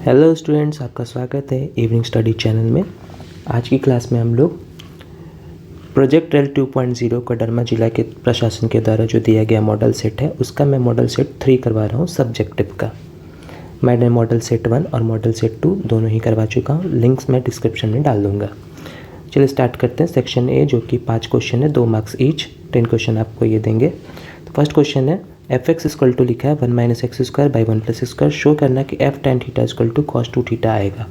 Hello students, आपका स्वागत है इवनिंग स्टडी चैनल में। आज की क्लास में हम लोग प्रोजेक्ट रेल 2.0 कोडरमा जिला के प्रशासन के द्वारा जो दिया गया मॉडल सेट है उसका मैं मॉडल सेट 3 करवा रहा हूँ सब्जेक्टिव का। मैंने मॉडल सेट 1 और मॉडल सेट 2 दोनों ही करवा चुका हूँ। लिंक्स मैं डिस्क्रिप्शन में डाल दूँगा। चलिए स्टार्ट करते हैं। सेक्शन ए जो कि 5 क्वेश्चन है, 2 मार्क्स ईच, 10 क्वेश्चन आपको ये देंगे। तो फर्स्ट क्वेश्चन है एफ एक्स इक्वल टू लिखा है 1 minus X square by 1 plus square. शो करना कि F tan theta equal to cos 2 theta आएगा।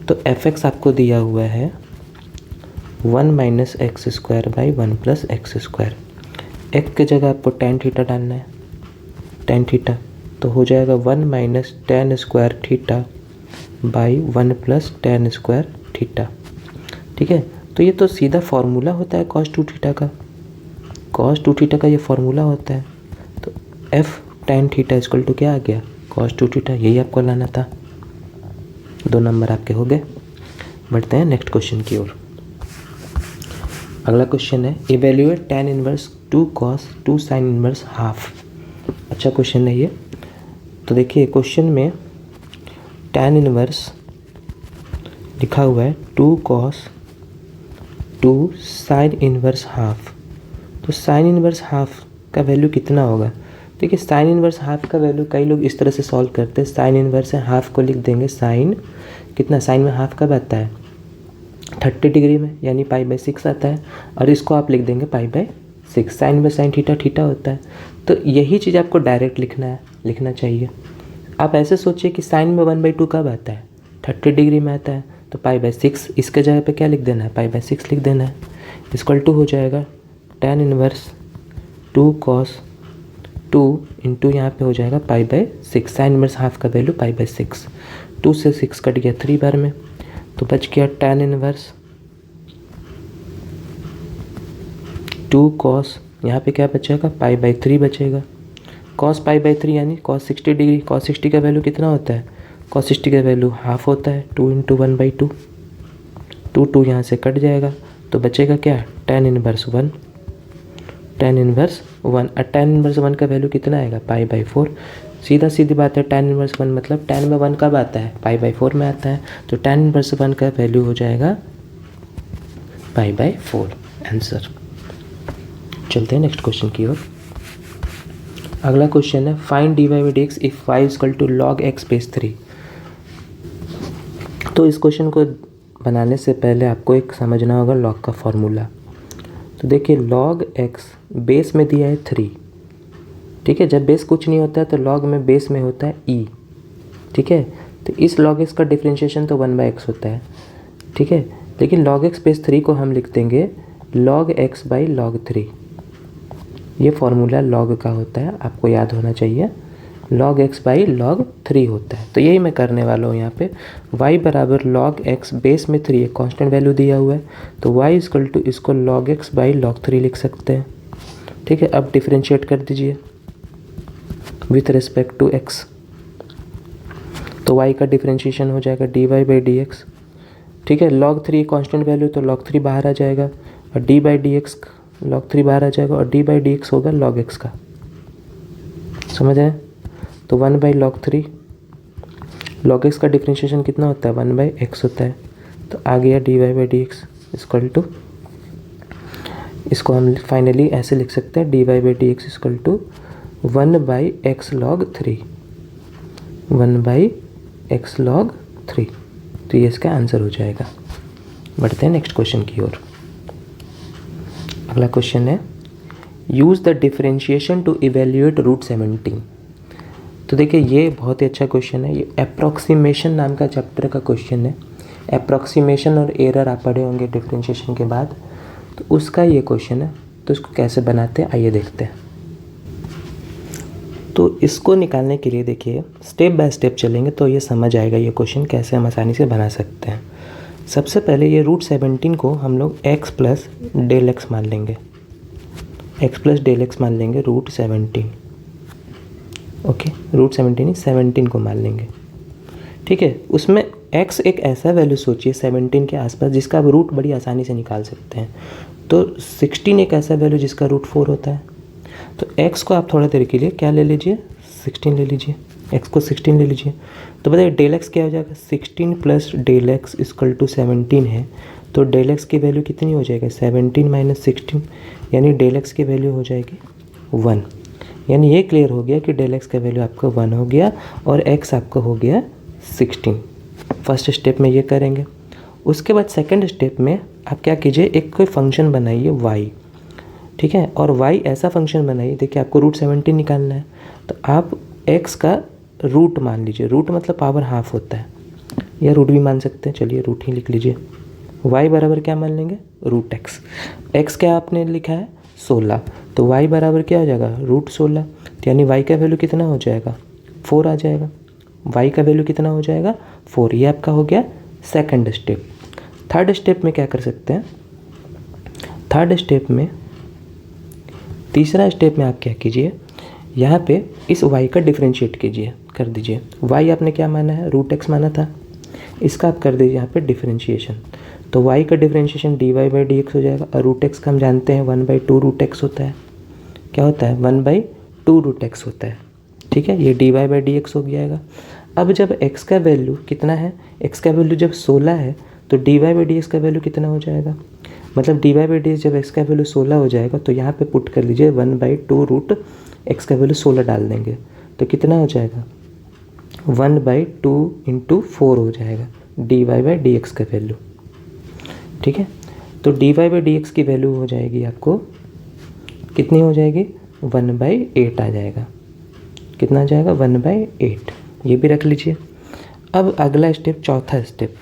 तो एफ एक्स आपको दिया हुआ है 1 minus X square by 1 plus X square. X की जगह आपको टेन थीटा डालना है, टेन थीटा, तो हो जाएगा 1 minus tan square theta by 1 plus tan square theta. ठीक है, तो ये तो सीधा फॉर्मूला होता है कॉस 2 थीटा का। कॉस 2 थीटा का ये फॉर्मूला होता है। तो F tan theta equal to क्या आ गया, कॉस 2 थीटा। यही आपको लाना था। 2 नंबर आपके हो गए। बढ़ते हैं नेक्स्ट क्वेश्चन की ओर। अगला क्वेश्चन है evaluate tan inverse 2 cos 2 sin inverse half. अच्छा क्वेश्चन है ये। तो देखिए क्वेश्चन में tan इनवर्स लिखा हुआ है 2 cos 2 sin इनवर्स हाफ। तो साइन इनवर्स हाफ का वैल्यू कितना होगा। देखिए साइन इनवर्स हाफ का वैल्यू कई लोग इस तरह से सॉल्व करते हैं। साइन इनवर्स है, हाफ को लिख देंगे साइन कितना, साइन में हाफ कब आता है 30 डिग्री में, यानी पाई बाई 6 आता है। और इसको आप लिख देंगे पाई बाई 6। साइन में साइन थीटा थीटा होता है। तो यही चीज़ आपको डायरेक्ट लिखना चाहिए। आप ऐसे सोचिए कि साइन में 1/2 कब आता है 30 डिग्री में आता है, तो पाई बाई 6 इसके जगह पे क्या लिख देना है, पाई बाई 6 लिख देना है। इक्वल टू हो जाएगा tan इनवर्स 2 cos 2 इंटू यहाँ पे हो जाएगा pi by 6। Sine inverse half का वैल्यू पाई बाई 6। 2 से 6 कट गया 3 बार में, तो बच गया tan इनवर्स 2 cos, यहाँ पे क्या बचेगा पाई बाई 3 बचेगा। cos पाई बाई 3 यानी cos 60 डिग्री। cos 60 का वैल्यू कितना होता है, cos 60 का वैल्यू हाफ होता है 2 इंटू 1/2। 2 यहाँ से कट जाएगा, तो बचेगा क्या tan इनवर्स 1। tan इनवर्स 1 और tan इनवर्स 1 का वैल्यू कितना आएगा पाई बाई 4। सीधा सीधी बात है, tan इनवर्स 1 मतलब tan में 1 कब आता है, पाई बाई 4 में आता है। तो tan इनवर्स 1 का वैल्यू हो जाएगा पाई बाई 4 आंसर। चलते हैं नेक्स्ट क्वेश्चन की ओर। अगला क्वेश्चन है find dy by dx if y equal to log x base 3। तो इस क्वेश्चन को बनाने से पहले आपको एक समझना होगा log का फॉर्मूला। तो देखिए log x बेस में दिया है 3। ठीक है, जब बेस कुछ नहीं होता है तो log में बेस में होता है e। ठीक है, तो इस log x का डिफरेंशिएशन तो 1/x होता है। ठीक है, लेकिन log x बेस 3 को हम लिख देंगे log x बाई log 3। ये फॉर्मूला log का होता है, आपको याद होना चाहिए। log x बाई log 3 होता है। तो यही मैं करने वाला हूँ यहाँ पे। y बराबर log x बेस में 3 एक कांस्टेंट वैल्यू दिया हुआ है, तो y इक्वल टू इसको log x बाई log 3 लिख सकते हैं। ठीक है, अब डिफरेंशिएट कर दीजिए विथ रिस्पेक्ट टू x। तो y का डिफरेंशिएशन हो जाएगा dy बाई dx। ठीक है, log 3 कांस्टेंट वैल्यू तो log 3 बाहर आ जाएगा और d बाई dx log 3 बाहर आ जाएगा और d बाई dx होगा log x का। समझ आए, तो 1 बाई log 3 log x का डिफरेंशिएशन कितना होता है 1 बाई x होता है। तो आ गया dy by dx equal to, इसको हम फाइनली ऐसे लिख सकते हैं dy by dx equal to 1 by x log 3, 1 by x log 3। तो ये इसका आंसर हो जाएगा। बढ़ते हैं नेक्स्ट क्वेश्चन की ओर। अगला क्वेश्चन है use the differentiation to evaluate root 17। तो देखिए ये बहुत ही अच्छा क्वेश्चन है। ये अप्रॉक्सीमेशन नाम का चैप्टर का क्वेश्चन है। अप्रॉक्सीमेशन और एरर आप पढ़े होंगे डिफरेंशिएशन के बाद, तो उसका ये क्वेश्चन है। तो इसको कैसे बनाते हैं आइए देखते हैं। तो इसको निकालने के लिए देखिए स्टेप बाय स्टेप चलेंगे तो ये समझ आएगा ये क्वेश्चन कैसे हम आसानी से बना सकते हैं। सबसे पहले ये रूट 17 को हम लोग x प्लस डेल एक्स मान लेंगे, x प्लस डेल एक्स मान लेंगे रूट 17। ओके, रूट 17 को मान लेंगे। ठीक है, उसमें x एक ऐसा वैल्यू सोचिए 17 के आसपास जिसका आप रूट बड़ी आसानी से निकाल सकते हैं। तो 16 एक ऐसा वैल्यू जिसका रूट 4 होता है। तो x को आप थोड़ा देर के लिए क्या ले लीजिए, 16 ले लीजिए। एक्स को 16 ले लीजिए। तो बताइए डेल एक्स क्या हो जाएगा, 16 plus del X equal to 17 है। तो डेल एक्स की वैल्यू कितनी हो जाएगी, 17 माइनस 16, यानी डेल एक्स की वैल्यू हो जाएगी 1। यानी ये क्लियर हो गया कि डेल एक्स का वैल्यू आपका 1 हो गया और एक्स आपका हो गया 16। फर्स्ट स्टेप में ये करेंगे। उसके बाद सेकंड स्टेप में आप क्या कीजिए, एक कोई फंक्शन बनाइए y, ठीक है, और y ऐसा फंक्शन बनाइए, देखिए आपको रूट 17 निकालना है, तो आप x का रूट मान लीजिए। रूट मतलब पावर हाफ होता है, या रूट भी मान सकते हैं, चलिए रूट ही लिख लीजिए। y बराबर क्या मान लेंगे, रूट x। x क्या आपने लिखा है 16, तो y बराबर क्या हो जाएगा, रूट 16। तो यानी y का वैल्यू कितना हो जाएगा, 4 आ जाएगा। y का वैल्यू कितना हो जाएगा, 4। ये आपका हो गया सेकंड स्टेप। थर्ड स्टेप में क्या कर सकते हैं, थर्ड स्टेप में, तीसरा स्टेप में आप क्या कीजिए, यहाँ पे इस y का डिफरेंशिएट कीजिए, कर दीजिए। y आपने क्या माना है, रूट x माना था, इसका आप कर दीजिए यहाँ पे डिफरेंशिएशन। तो y का differentiation dy by D x हो जाएगा, और रूट x का हम जानते हैं 1/2 रूट x होता है। क्या होता है, 1/2 रूट x होता है, ठीक है। ये dy बाई डी एक्स हो जाएगा। अब जब x का वैल्यू कितना है, x का वैल्यू जब 16 है, तो dy बाई डी एक्स का वैल्यू कितना हो जाएगा, मतलब dy बाई डी एक्स जब x का वैल्यू 16 हो जाएगा, तो यहाँ पे पुट कर लीजिए 1/2 रूट x का वैल्यू 16 डाल देंगे, तो कितना हो जाएगा, 1/2 इंटू 4 हो जाएगा dy बाई डी एक्स का वैल्यू, ठीक है। तो dy बाई डी एक्स की वैल्यू हो जाएगी आपको कितनी हो जाएगी, 1/8 आ जाएगा। कितना आ जाएगा, 1/8। ये भी रख लीजिए। अब अगला स्टेप, चौथा स्टेप।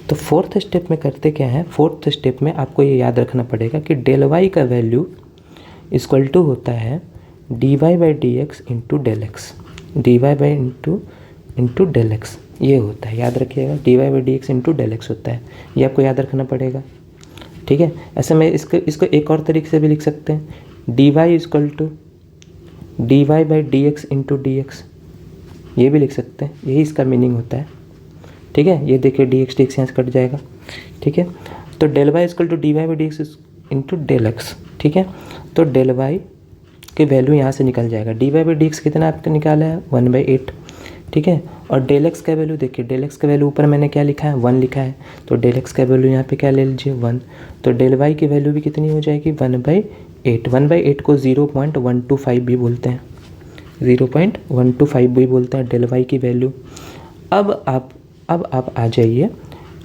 तो फोर्थ स्टेप में करते क्या है, फोर्थ स्टेप में आपको ये याद रखना पड़ेगा कि डेल वाई का वैल्यू इक्वल टू होता है dy by D X into del X, dy by into del X, ये होता है, याद रखिएगा, dy by D X into del X होता है, ये आपको याद रखना पड़ेगा, ठीक है। ऐसे में इसको एक और तरीके से भी लिख सकते हैं, dy equal to dy by D X into D X, ये भी लिख सकते हैं, यही इसका मीनिंग होता है, ठीक है। ये देखिए डी एक्स यहाँ से कट जाएगा, ठीक है। तो del Y equal to D Y by D X into del X, ठीक है। तो डेल वाई की वैल्यू यहाँ से निकल जाएगा, D Y by D X कितना आपने निकाला है, 1/8, ठीक है। और डेल एक्स का वैल्यू देखिए, डेल एक्स का वैल्यू ऊपर मैंने क्या लिखा है, 1 लिखा है, तो डेल एक्स का वैल्यू यहाँ पे क्या ले लीजिए, 1। तो डेल वाई की वैल्यू भी कितनी हो जाएगी, 1/8। 1/8 को 0.125 भी बोलते हैं, 0.125 भी बोलते हैं डेल वाई की वैल्यू। अब आप आ जाइए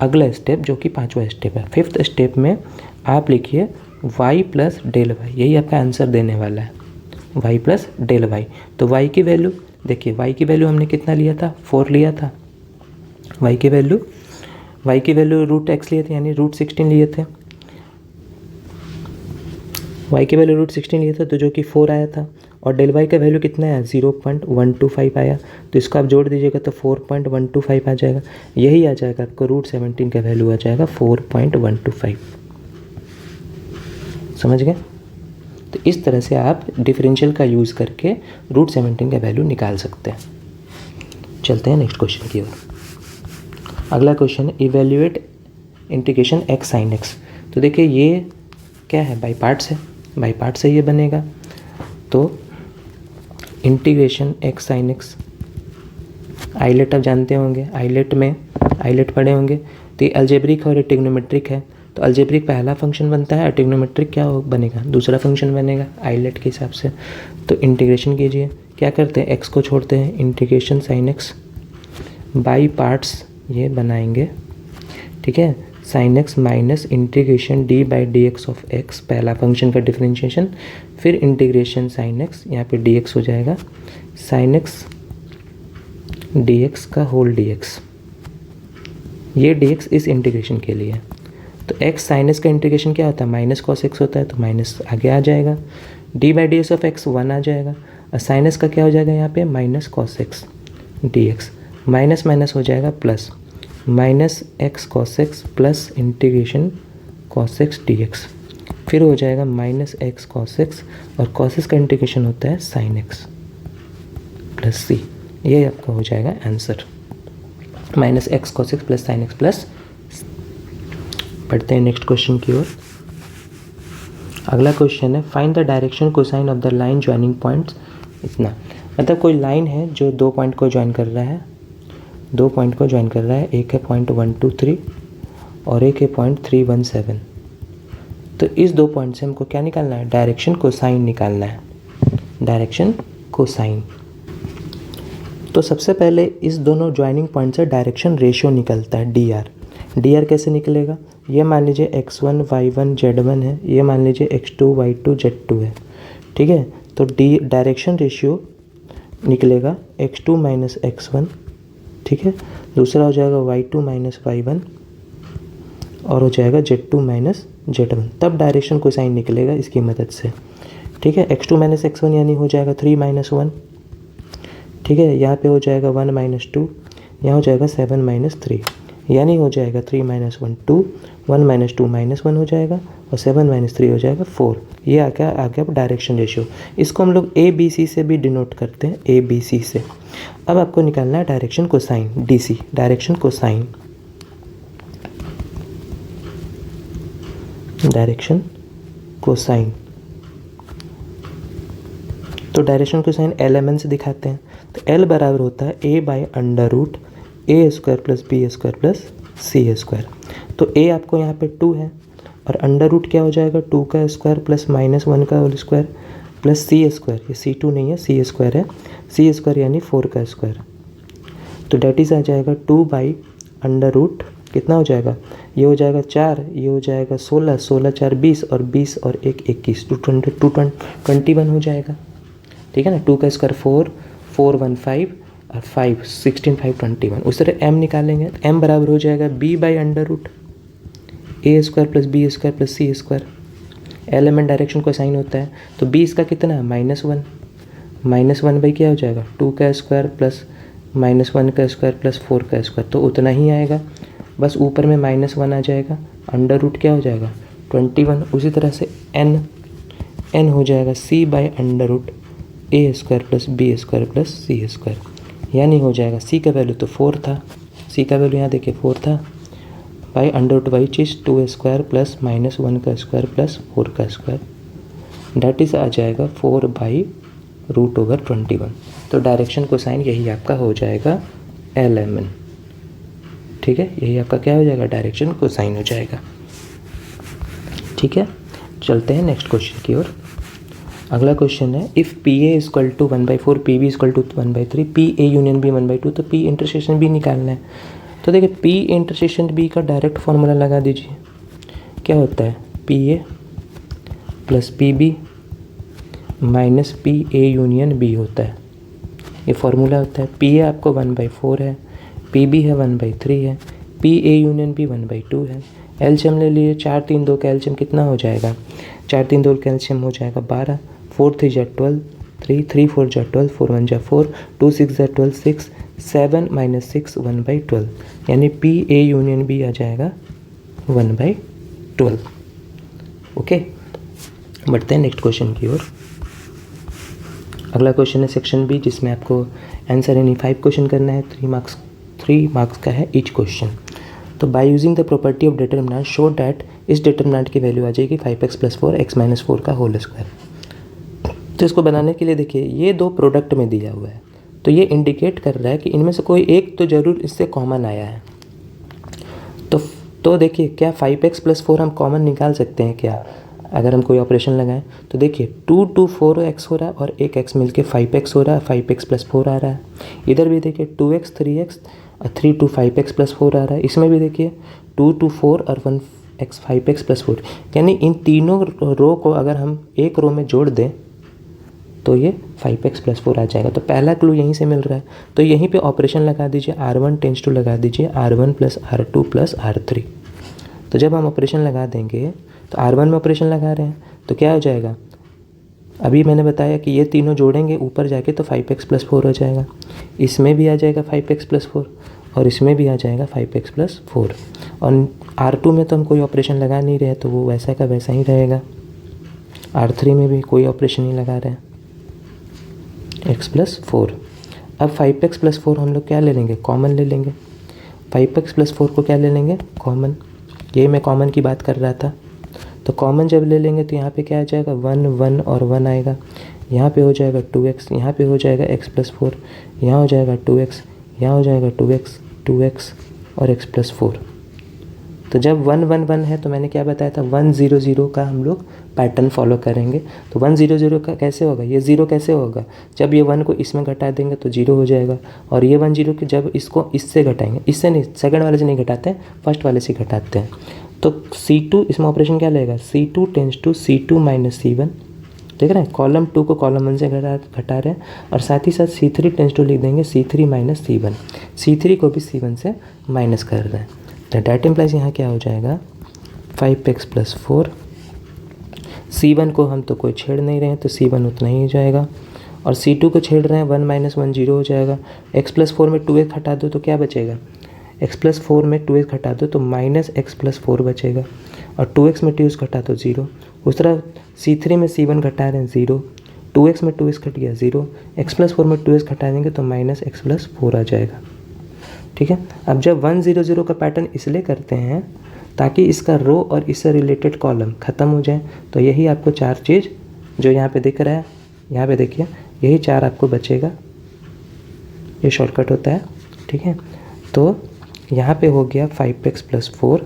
अगला स्टेप, जो कि पांचवा स्टेप है। फिफ्थ स्टेप में आप लिखिए y प्लस डेल वाई, यही आपका आंसर देने वाला है, y प्लस डेल वाई। तो y की वैल्यू देखिए, y की वैल्यू हमने कितना लिया था, 4 लिया था। y की वैल्यू रूट x लिए थे, यानी रूट 16 लिए थे। y की वैल्यू रूट 16 लिए थे, तो जो कि 4 आया था। और डेल वाई का वैल्यू कितना है, 0.125 आया, तो इसको आप जोड़ दीजिएगा तो 4.125 आ जाएगा। यही आ जाएगा आपको रूट 17 का वैल्यू आ जाएगा 4.125। समझ गए। तो इस तरह से आप डिफरेंशियल का यूज़ करके रूट 17 का वैल्यू निकाल सकते हैं। चलते हैं नेक्स्ट क्वेश्चन की ओर। अगला क्वेश्चन है evaluate integration X sine X. तो देखिए ये क्या है, बाई पार्ट्स है, बाई पार्ट से ये बनेगा। तो integration X sine X, ILATE आप जानते होंगे, आइलेट पढ़े होंगे। तो ये अलजेब्रिक और ट्रिग्नोमेट्रिक है। तो अलजेब्रिक पहला फंक्शन बनता है और ट्रिग्नोमेट्रिक क्या बनेगा, दूसरा फंक्शन बनेगा आइलेट के हिसाब से। तो इंटीग्रेशन कीजिए, क्या करते हैं, एक्स को छोड़ते हैं, integration sine x by parts ये बनाएंगे, ठीक है। Sign x minus integration D by D x of x, पहला फंक्शन का डिफरेंशिएशन, फिर इंटीग्रेशन साइन एक्स, यहाँ पे डी एक्स हो जाएगा, साइन एक्स डी एक्स का होल डी एक्स, ये डी एक्स इस इंटीग्रेशन के लिए। तो एक्स साइन एक्स का इंटीग्रेशन क्या होता है, माइनस कॉस एक्स होता है, तो माइनस आगे आ जाएगा, D by D x of x 1 आ जाएगा, और साइन एक्स का क्या हो जाएगा यहाँ पे, minus cos x D X, minus minus हो जाएगा plus, minus x cos x plus integration cos x D x, फिर हो जाएगा माइनस एक्स कॉस एक्स, और कॉस एक्स का इंटीग्रेशन होता है साइन एक्स प्लस सी, ये आपका हो जाएगा answer, minus x cos x plus sine x plus. पढ़ते हैं नेक्स्ट क्वेश्चन की ओर। अगला क्वेश्चन है find the direction cosine of the line joining points, इतना। मतलब कोई लाइन है जो 2 पॉइंट को ज्वाइन कर रहा है, 2 पॉइंट को ज्वाइन कर रहा है, एक है पॉइंट 1 2 3 और एक है पॉइंट 3 1 7। तो इस 2 पॉइंट से हमको क्या निकालना है, डायरेक्शन कोसाइन निकालना है, डायरेक्शन कोसाइन। तो सबसे पहले इस दोनों ज्वाइनिंग पॉइंट से डायरेक्शन रेशियो निकलता है, डी आर कैसे निकलेगा, ये मान लीजिए x1 y1 z1 है, ये मान लीजिए x2 y2 z2 है, ठीक है। तो डी डायरेक्शन रेशियो निकलेगा x2 माइनस x1, ठीक है। दूसरा हो जाएगा y2 माइनस y1 और हो जाएगा z2 माइनस z1, तब डायरेक्शन कोसाइन निकलेगा इसकी मदद से, ठीक है। x2 माइनस x1 यानी हो जाएगा 3 माइनस 1, ठीक है। यहाँ पे हो जाएगा 1 माइनस 2, यहाँ हो जाएगा 7 माइनस 3, यानी हो जाएगा 3 माइनस 1 2, 1 माइनस 2 माइनस 1 हो जाएगा और 7 माइनस 3 हो जाएगा 4। ये आ गया डायरेक्शन रेशियो। इसको हम लोग ए बी सी से भी डिनोट करते हैं, ए बी सी से। अब आपको निकालना है direction cosine, d c, direction cosine, direction cosine. तो डायरेक्शन कोसाइन एल से दिखाते हैं। तो एल बराबर होता है a by under root A square plus B square plus C square. तो ए आपको यहाँ पे 2 है और अंडर रूट क्या हो जाएगा, 2 का स्क्वायर प्लस माइनस 1 का होल स्क्वायर प्लस सी स्क्वायर, ये C2 नहीं है सी स्क्वायर है, सी स्क्वायर यानी 4 का स्क्वायर। तो डेट इज़ आ जाएगा 2 बाई अंडर रूट, कितना हो जाएगा, ये हो जाएगा 4, ये हो जाएगा 16, 16 4 20 और 20 और 1 21, 21 हो जाएगा, ठीक है ना। 2 का स्क्वायर 4, 4 1 5 और 5 16 5 21। उस तरह m निकालेंगे, m बराबर हो जाएगा b by under root A square plus B square plus C square. Element direction cosine होता है, तो b इसका कितना है -1, -1 बाई क्या हो जाएगा 2 का स्क्वायर प्लस -1 का स्क्वायर प्लस 4 का स्क्वायर, तो उतना ही आएगा, बस ऊपर में -1 आ जाएगा, अंडर रूट क्या हो जाएगा 21। उसी तरह से n हो जाएगा c by under root A square plus B square plus C square, यानी हो जाएगा c का वैल्यू तो 4 था, c का वैल्यू यहाँ देखिए 4 था, बाई अंडर रूट वाई चीज़ 2 स्क्वायर प्लस -1 का स्क्वायर प्लस 4 का स्क्वायर, डेट इज़ आ जाएगा 4 बाई रूट ओवर 21। तो डायरेक्शन कोसाइन यही आपका हो जाएगा LMN, ठीक है, यही आपका क्या हो जाएगा, डायरेक्शन कोसाइन हो जाएगा, ठीक है। चलते हैं नेक्स्ट क्वेश्चन की ओर। अगला क्वेश्चन है, if PA equal to 1/4 PB equal to 1/3 PA union B 1/2, तो P इंटरसेक्शन B निकालना है। तो देखिए P इंटरसेक्शन B का डायरेक्ट फॉर्मूला लगा दीजिए, क्या होता है PA plus PB minus PA union B होता है, ये फॉर्मूला होता है। PA आपको 1/4 है, PB है 1/3 है, PA यूनियन B 1/2 है। एलसीएम ले लीजिए, 4 3 2 का एलसीएम कितना हो जाएगा, 4 3 2 का एलसीएम हो जाएगा 12, 4 3 जा 12, 3 3 4 जा 12, 4 1 जा 4, 2 6 जा 12 6, 7 माइनस 6 1/12, यानी PA यूनियन B आ जाएगा 1/12। ओके, बढ़ते हैं नेक्स्ट क्वेश्चन की ओर। अगला क्वेश्चन है सेक्शन बी, जिसमें आपको आंसर एनी 5 क्वेश्चन करना है, 3 मार्क्स का है ईच क्वेश्चन। तो by using the property of determinant show that, इस डिटर्मिनेंट की वैल्यू आ जाएगी 5x + 4 x - 4 का होल स्क्वायर। तो इसको बनाने के लिए देखिए ये 2 प्रोडक्ट में दिया हुआ है, तो ये इंडिकेट कर रहा है कि इनमें से कोई एक तो ज़रूर इससे कॉमन आया है। तो देखिए क्या 5x + 4 हम कॉमन निकाल सकते हैं क्या, अगर हम कोई ऑपरेशन लगाएं तो देखिए 2 2 4x हो रहा है और एक x मिलके 5x हो रहा है, 5x + 4 आ रहा है। इधर भी देखिए 2x 3x और 3 2 5x + 4 आ रहा है। इसमें भी देखिए 2 2 4 और 1x 5x + 4, यानी इन तीनों रो को अगर हम एक रो में जोड़ दें तो ये 5x + 4 आ जाएगा। तो पहला क्लू यहीं से मिल रहा है, तो यहीं पे ऑपरेशन लगा दीजिए, R1 टेंस टू लगा दीजिए R1 + R2 + R3। तो जब हम ऑपरेशन लगा देंगे तो R1 में ऑपरेशन लगा रहे हैं तो क्या हो जाएगा, अभी मैंने बताया कि ये तीनों जोड़ेंगे ऊपर जाके तो 5x + 4 हो जाएगा, इसमें भी आ जाएगा 5x + 4 और इसमें भी आ जाएगा 5x + 4। और R2 में तो हम कोई ऑपरेशन लगा नहीं रहे, तो वो वैसा का वैसा ही रहेगा। R3 में भी कोई ऑपरेशन नहीं लगा रहे हैं, x + 4। अब 5x + 4 हम लोग क्या ले लेंगे, कॉमन ले लेंगे। 5x + 4 को क्या ले लेंगे, कॉमन। ये मैं कॉमन की बात कर रहा था। तो कॉमन जब ले लेंगे तो यहाँ पे क्या आ जाएगा 1 1 और 1 आएगा, यहाँ पे हो जाएगा 2x, यहाँ पे हो जाएगा x+4, यहाँ हो जाएगा 2x, यहाँ हो जाएगा 2x, 2x और x+4। तो जब 1 1 1 है तो मैंने क्या बताया था, 1 0 0 का हम लोग पैटर्न फॉलो करेंगे। तो 1 0 0 का कैसे होगा, ये 0 कैसे होगा, जब ये 1 को इसमें घटा देंगे तो 0 हो जाएगा, और ये 1 0 के जब इसको इससे घटाएंगे, इससे नहीं, सेकंड वाले से नहीं घटाते हैं, फर्स्ट वाले से घटाते हैं। तो C2 इसमें ऑपरेशन क्या लेगा, C2 tense to C2 minus C1, देख रहे हैं, कॉलम 2 को कॉलम 1 से घटा रहे हैं, और साथ ही साथ C3 टेंस टू लिख देंगे C3 माइनस C1, C3 को भी C1 से माइनस कर रहे हैं। तो डैट इम्प्लाइज यहाँ क्या हो जाएगा 5x+4, C1 को हम तो कोई छेड़ नहीं रहे हैं तो C1 उतना ही हो जाएगा, और C2 को छेड़ रहे हैं 1 - 1 0 हो जाएगा। x+4 में 2x हटा दो तो क्या बचेगा, x+4 में 2x हटा दो तो -x+4 बचेगा, और 2x में 2x घटा दो 0। उस तरह C3 में C1 घटा रहे हैं 0, 2x में 2x घट गया 0, x+4 में 2x घटा देंगे तो -x+4 आ जाएगा। ठीक है, अब जब 1 0 0 का पैटर्न इसलिए करते हैं ताकि इसका रो और इससे रिलेटेड कॉलम ख़त्म हो जाए। तो यही आपको 4 चीज़ जो यहाँ पे दिख रहा है, यहाँ पे देखिए, यही 4 आपको बचेगा, ये शॉर्टकट होता है। ठीक है, तो यहाँ पे हो गया 5x+4,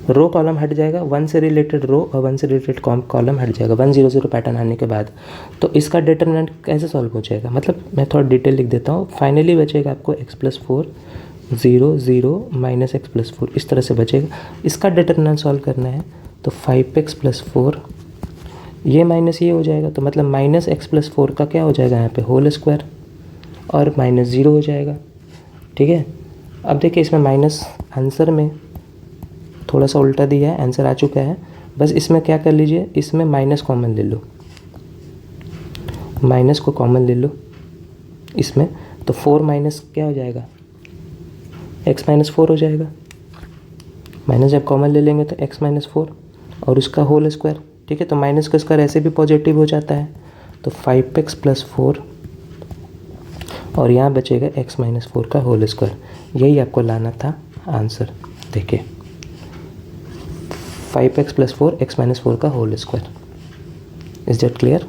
रो कॉलम हट जाएगा, 1 से रिलेटेड रो और 1 से रिलेटेड कॉलम हट जाएगा 1 0 0 पैटर्न आने के बाद। तो इसका डिटरमिनेंट कैसे सॉल्व हो जाएगा, मतलब मैं थोड़ा डिटेल लिख देता हूँ। फाइनली बचेगा आपको x+4 0 0 माइनस x+4, इस तरह से बचेगा। इसका डिटरमिनेंट सॉल्व करना है तो 5x+4 ये माइनस ये हो जाएगा, तो मतलब माइनस x+4 का क्या हो जाएगा यहाँ पे होल स्क्वायर, और -0 हो जाएगा। ठीक है, अब देखिए इसमें माइनस आंसर में थोड़ा सा उल्टा दिया है, आंसर आ चुका है, बस इसमें क्या कर लीजिए, इसमें माइनस कॉमन ले लो, माइनस को कॉमन ले लो इसमें, तो 4 माइनस क्या हो जाएगा, x-4 हो जाएगा। माइनस जब कॉमन ले लेंगे तो x-4 और उसका होल स्क्वायर। ठीक है, तो माइनस का स्क्वायर ऐसे भी पॉजिटिव हो जाता है, तो 5x+4 और यहाँ बचेगा x-4 का होल स्क्वायर। यही आपको लाना था आंसर। देखिए 5x+4 x-4 का whole square. Is that clear?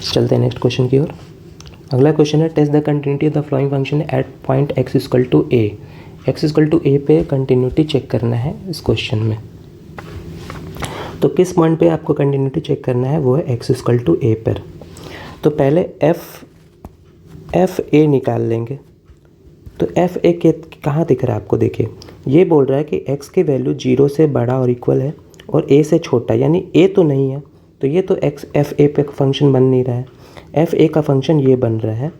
चलते हैं नेक्स्ट क्वेश्चन की ओर। अगला क्वेश्चन है, test the continuity of the following function at point x = a। x = a पे कंटिन्यूटी चेक करना है इस क्वेश्चन में। तो किस पॉइंट पे आपको कंटिन्यूटी चेक करना है, वो है x = a पर। तो पहले f a निकाल लेंगे। तो f a के कहाँ दिख रहा है आपको, देखिए ये बोल रहा है कि x की वैल्यू 0 से बड़ा और इक्वल है और a से छोटा, यानी a तो नहीं है, तो ये तो f a पे फंक्शन बन नहीं रहा है। f a का फंक्शन ये बन रहा है,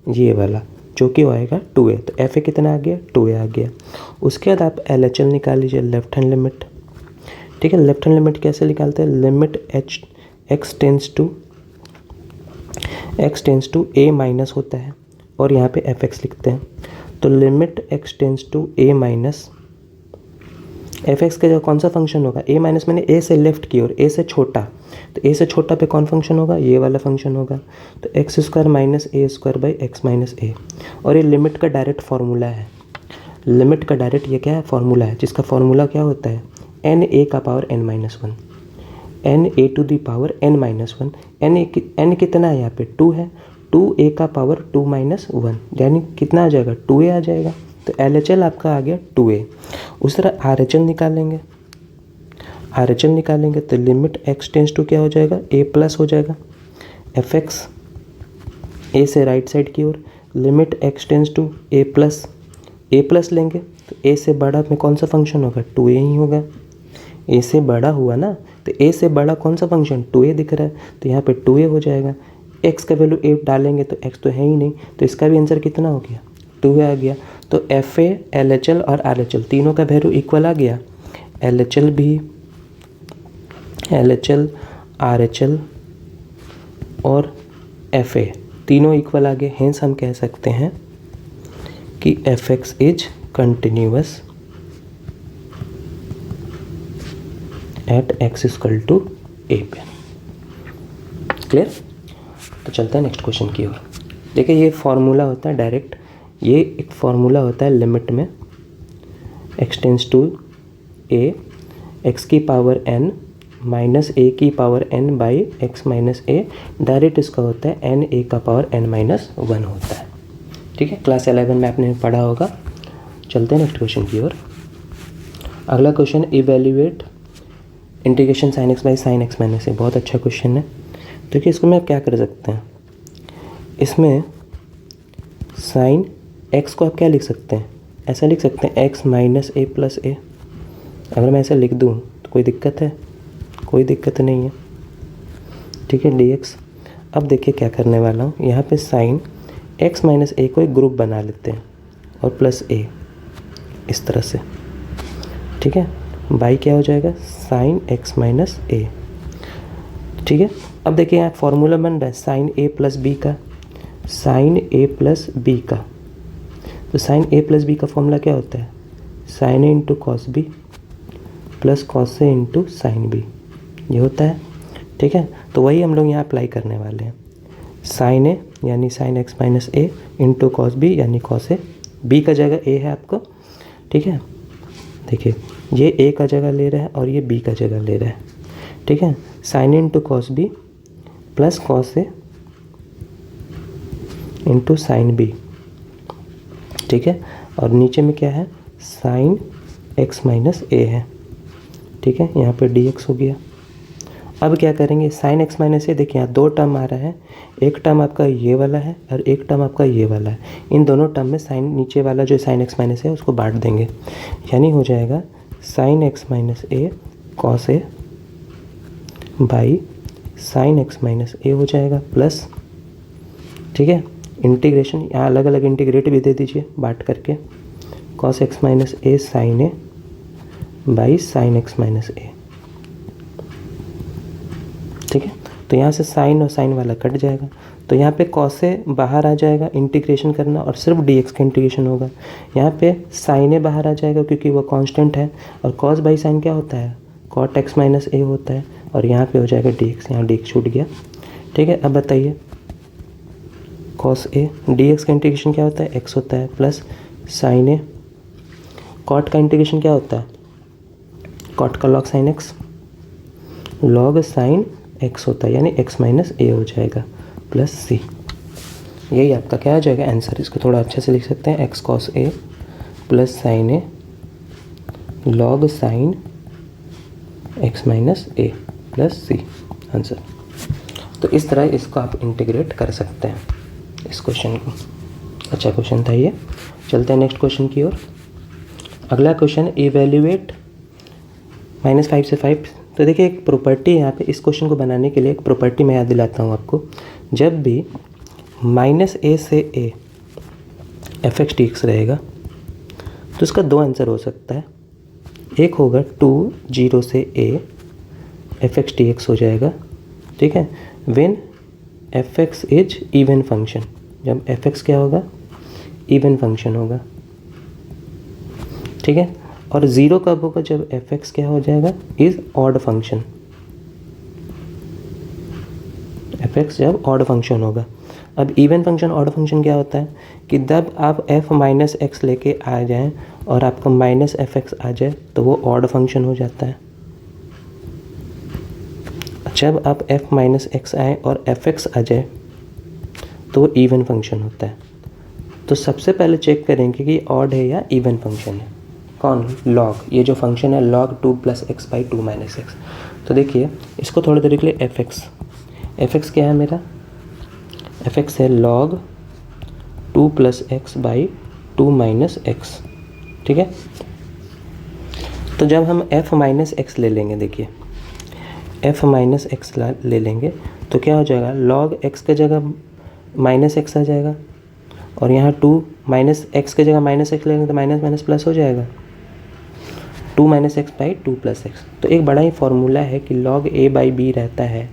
ये वाला, जो कि आएगा 2a। तो f a कितना आ गया, 2a आ गया। उसके बाद आप LHL निकाल लीजिए, लेफ्ट हैंड लिमिट। ठीक है, लेफ्ट हैंड लिमिट कैसे निकालते हैं, limit x tends to a minus होता है, और यहाँ पे fx लिखते हैं। तो limit x tends to a minus fx का जो कौन सा फंक्शन होगा, a माइनस मैंने a से लेफ्ट की ओर, a से छोटा, तो a से छोटा पे कौन फंक्शन होगा, ये वाला फंक्शन होगा। तो x² minus a² / x - a, और ये लिमिट का डायरेक्ट फार्मूला है। लिमिट का डायरेक्ट ये क्या है, फार्मूला है, जिसका फार्मूला क्या होता है, n a का n - 1, n a to the power n - 1। n कितना है यहाँ पे, 2 है, 2a का पावर 2 - 1, यानी कितना आ जाएगा, 2a आ जाएगा। तो LHL आपका आ गया 2a। उस तरह RHL निकालेंगे, RHL निकालेंगे तो लिमिट x टेंस टू क्या हो जाएगा, a+ हो जाएगा। fx a से राइट साइड की ओर, limit x tends to a+ लेंगे, तो a से बड़ा में कौन सा फंक्शन होगा, 2a ही होगा। a से बड़ा हुआ ना, तो a से बड़ा कौन सा फंक्शन, 2a दिख रहा है, तो यहाँ पे 2a हो जाएगा। x का वैल्यू a डालेंगे तो x तो है ही नहीं, तो इसका भी आंसर कितना हो गया, 2a आ गया। तो FA, LHL और RHL तीनों का वैल्यू इक्वल आ गया। LHL भी, LHL, RHL और FA तीनों इक्वल आ गए। हेंस हम कह सकते हैं कि fx is continuous at x = a पे। क्लियर? तो चलते हैं नेक्स्ट क्वेश्चन की ओर। देखिए ये फार्मूला होता है डायरेक्ट, ये एक फार्मूला होता है लिमिट में, x tends to a, x की पावर n माइनस ए की power n by X minus A, direct इसका होता है n a का पावर n माइनस 1 होता है। ठीक है, क्लास 11 में आपने पढ़ा होगा। चलते हैं नेक्स्ट क्वेश्चन की ओर। अगला question, evaluate integration sine x by sine x minus a. बहुत अच्छा क्वेश्चन है। देखिए इसको मैं क्या कर सकते हैं, इसमें साइन एक्स को आप क्या लिख सकते हैं, ऐसा लिख सकते हैं एक्स माइनस ए प्लस ए। अगर मैं ऐसा लिख दूँ तो कोई दिक्कत है? कोई दिक्कत नहीं है। ठीक है, डी एक्स। अब देखिए क्या करने वाला हूँ, यहाँ पे साइन एक्स माइनस ए को एक ग्रुप बना लेते हैं और प्लस ए इस तरह से। ठीक है, बाई क्या हो जाएगा, साइन एक्स माइनस ए। ठीक है, अब देखिए यहाँ फॉर्मूला बन रहा है साइन ए प्लस बी का, साइन ए प्लस बी का। तो साइन ए प्लस बी का फॉर्मूला क्या होता है, साइन ए into cos B plus cos ए इंटू साइन बी, ये होता है। ठीक है, तो वही हम लोग यहाँ अप्लाई करने वाले हैं। साइन ए यानी साइन एक्स माइनस ए इंटू कॉस बी यानी कॉस ए, बी का जगह ए है आपको। ठीक है, देखिए ये ए का जगह ले रहा है और ये बी का जगह ले रहा है। ठीक है, साइन ए into cos B plus cos ए इंटू साइन बी। ठीक है, और नीचे में क्या है, साइन एक्स माइनस ए है। ठीक है, यहाँ पे डी एक्स हो गया। अब क्या करेंगे, साइन एक्स माइनस ए, देखिए यहाँ दो टर्म आ रहा है, एक टर्म आपका ये वाला है और एक टर्म आपका ये वाला है। इन दोनों टर्म में साइन नीचे वाला जो साइन एक्स माइनस है उसको बांट देंगे, यानी हो जाएगा sine x minus A cos A by sine x minus A हो जाएगा प्लस। ठीक है, इंटीग्रेशन यहाँ अलग अलग इंटीग्रेट भी दे दीजिए बांट करके, cos x minus A sine A by sine x minus A. ठीक है, तो यहाँ से साइन और साइन वाला कट जाएगा, तो यहाँ पे कॉस से बाहर आ जाएगा इंटीग्रेशन करना और सिर्फ डी एक्स का इंटीग्रेशन होगा। यहाँ पे साइन ए बाहर आ जाएगा क्योंकि वो कांस्टेंट है, और कॉस बाई साइन क्या होता है, कॉट एक्स माइनस ए होता है, और यहाँ पे हो जाएगा डी एक्स, यहाँ डी एक्स छूट गया। ठीक है, अब बताइए कॉस ए, डी एक्स का इंटीग्रेशन क्या होता है, एक्स होता है, प्लस साइन ए, कॉट का इंटीग्रेशन क्या होता है, कॉट का log sine x, log sine x होता है, यानी एक्स माइनस ए हो जाएगा प्लस सी। यही आपका क्या आ जाएगा आंसर। इसको थोड़ा अच्छे से लिख सकते हैं, x cos A plus sign A log sign x minus A plus C, answer. तो इस तरह इसको आप इंटीग्रेट कर सकते हैं इस क्वेश्चन को। अच्छा क्वेश्चन था ये। चलते हैं नेक्स्ट क्वेश्चन की ओर। अगला क्वेश्चन, इवेल्युएट -5 से 5। तो देखिए एक प्रॉपर्टी है यहाँ पे, इस क्वेश्चन को बनाने के लिए एक प्रॉपर्टी मैं याद दिलाता हूँ आपको। जब भी -a से a F x T x रहेगा तो इसका दो आंसर हो सकता है। एक होगा 2 0 से a F x T x हो जाएगा। ठीक है, when F X is even function, जब एफ एक्स क्या होगा, इवन फंक्शन होगा। ठीक है, और ज़ीरो कब होगा, जब एफ एक्स क्या हो जाएगा, is odd function. F x जब ऑड फंक्शन होगा। अब इवन फंक्शन ऑड फंक्शन क्या होता है कि जब आप एफ माइनस एक्स लेके आ जाएं और आपको माइनस एफ एक्स आ जाए तो वो ऑड फंक्शन हो जाता है। जब आप एफ माइनस एक्स आए और एफ एक्स आ जाए तो वो इवन फंक्शन होता है। तो सबसे पहले चेक करेंगे कि ऑड है या इवन फंक्शन है। कौन, लॉग, ये जो फंक्शन है log 2 + x / 2 - x। तो देखिए इसको थोड़ी देर के लिए एफ एक्स क्या है मेरा, एफ एक्स है log 2 + x / 2 - x। ठीक है, तो जब हम f माइनस एक्स ले लेंगे, देखिए f माइनस एक्स ले लेंगे तो क्या हो जाएगा, log x के जगह माइनस एक्स आ जाएगा, और यहाँ 2 माइनस एक्स के जगह माइनस एक्स लेंगे तो माइनस माइनस प्लस हो जाएगा, 2 - x / 2 + x। तो एक बड़ा ही फॉर्मूला है कि log a / b रहता है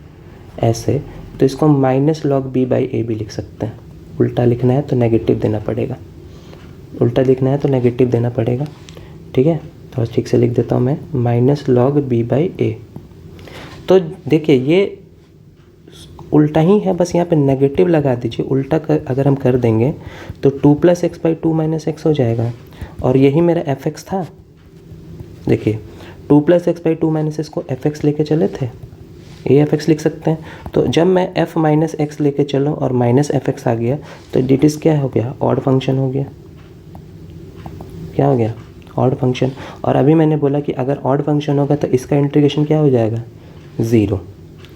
ऐसे, तो इसको -log b / a भी लिख सकते हैं। उल्टा लिखना है तो नेगेटिव देना पड़ेगा, उल्टा लिखना है तो नेगेटिव देना पड़ेगा। ठीक है, तो ठीक से लिख देता हूँ मैं, -log b / a। तो देखिए ये उल्टा ही है, बस यहाँ पे नेगेटिव लगा दीजिए। उल्टा अगर हम कर देंगे तो 2 + x / 2 - x हो जाएगा, और यही मेरा एफ एक्स था। देखिए two plus x by two minus x को एफ एक्स लेके चले थे, ए एफ एक्स लिख सकते हैं। तो जब मैं एफ माइनस एक्स लेके चलूँ और माइनस एफ एक्स आ गया तो डिट इज़ क्या हो गया, ऑड फंक्शन हो गया। क्या हो गया, ऑड फंक्शन। और अभी मैंने बोला कि अगर ऑड फंक्शन होगा तो इसका इंटीग्रेशन क्या हो जाएगा, ज़ीरो।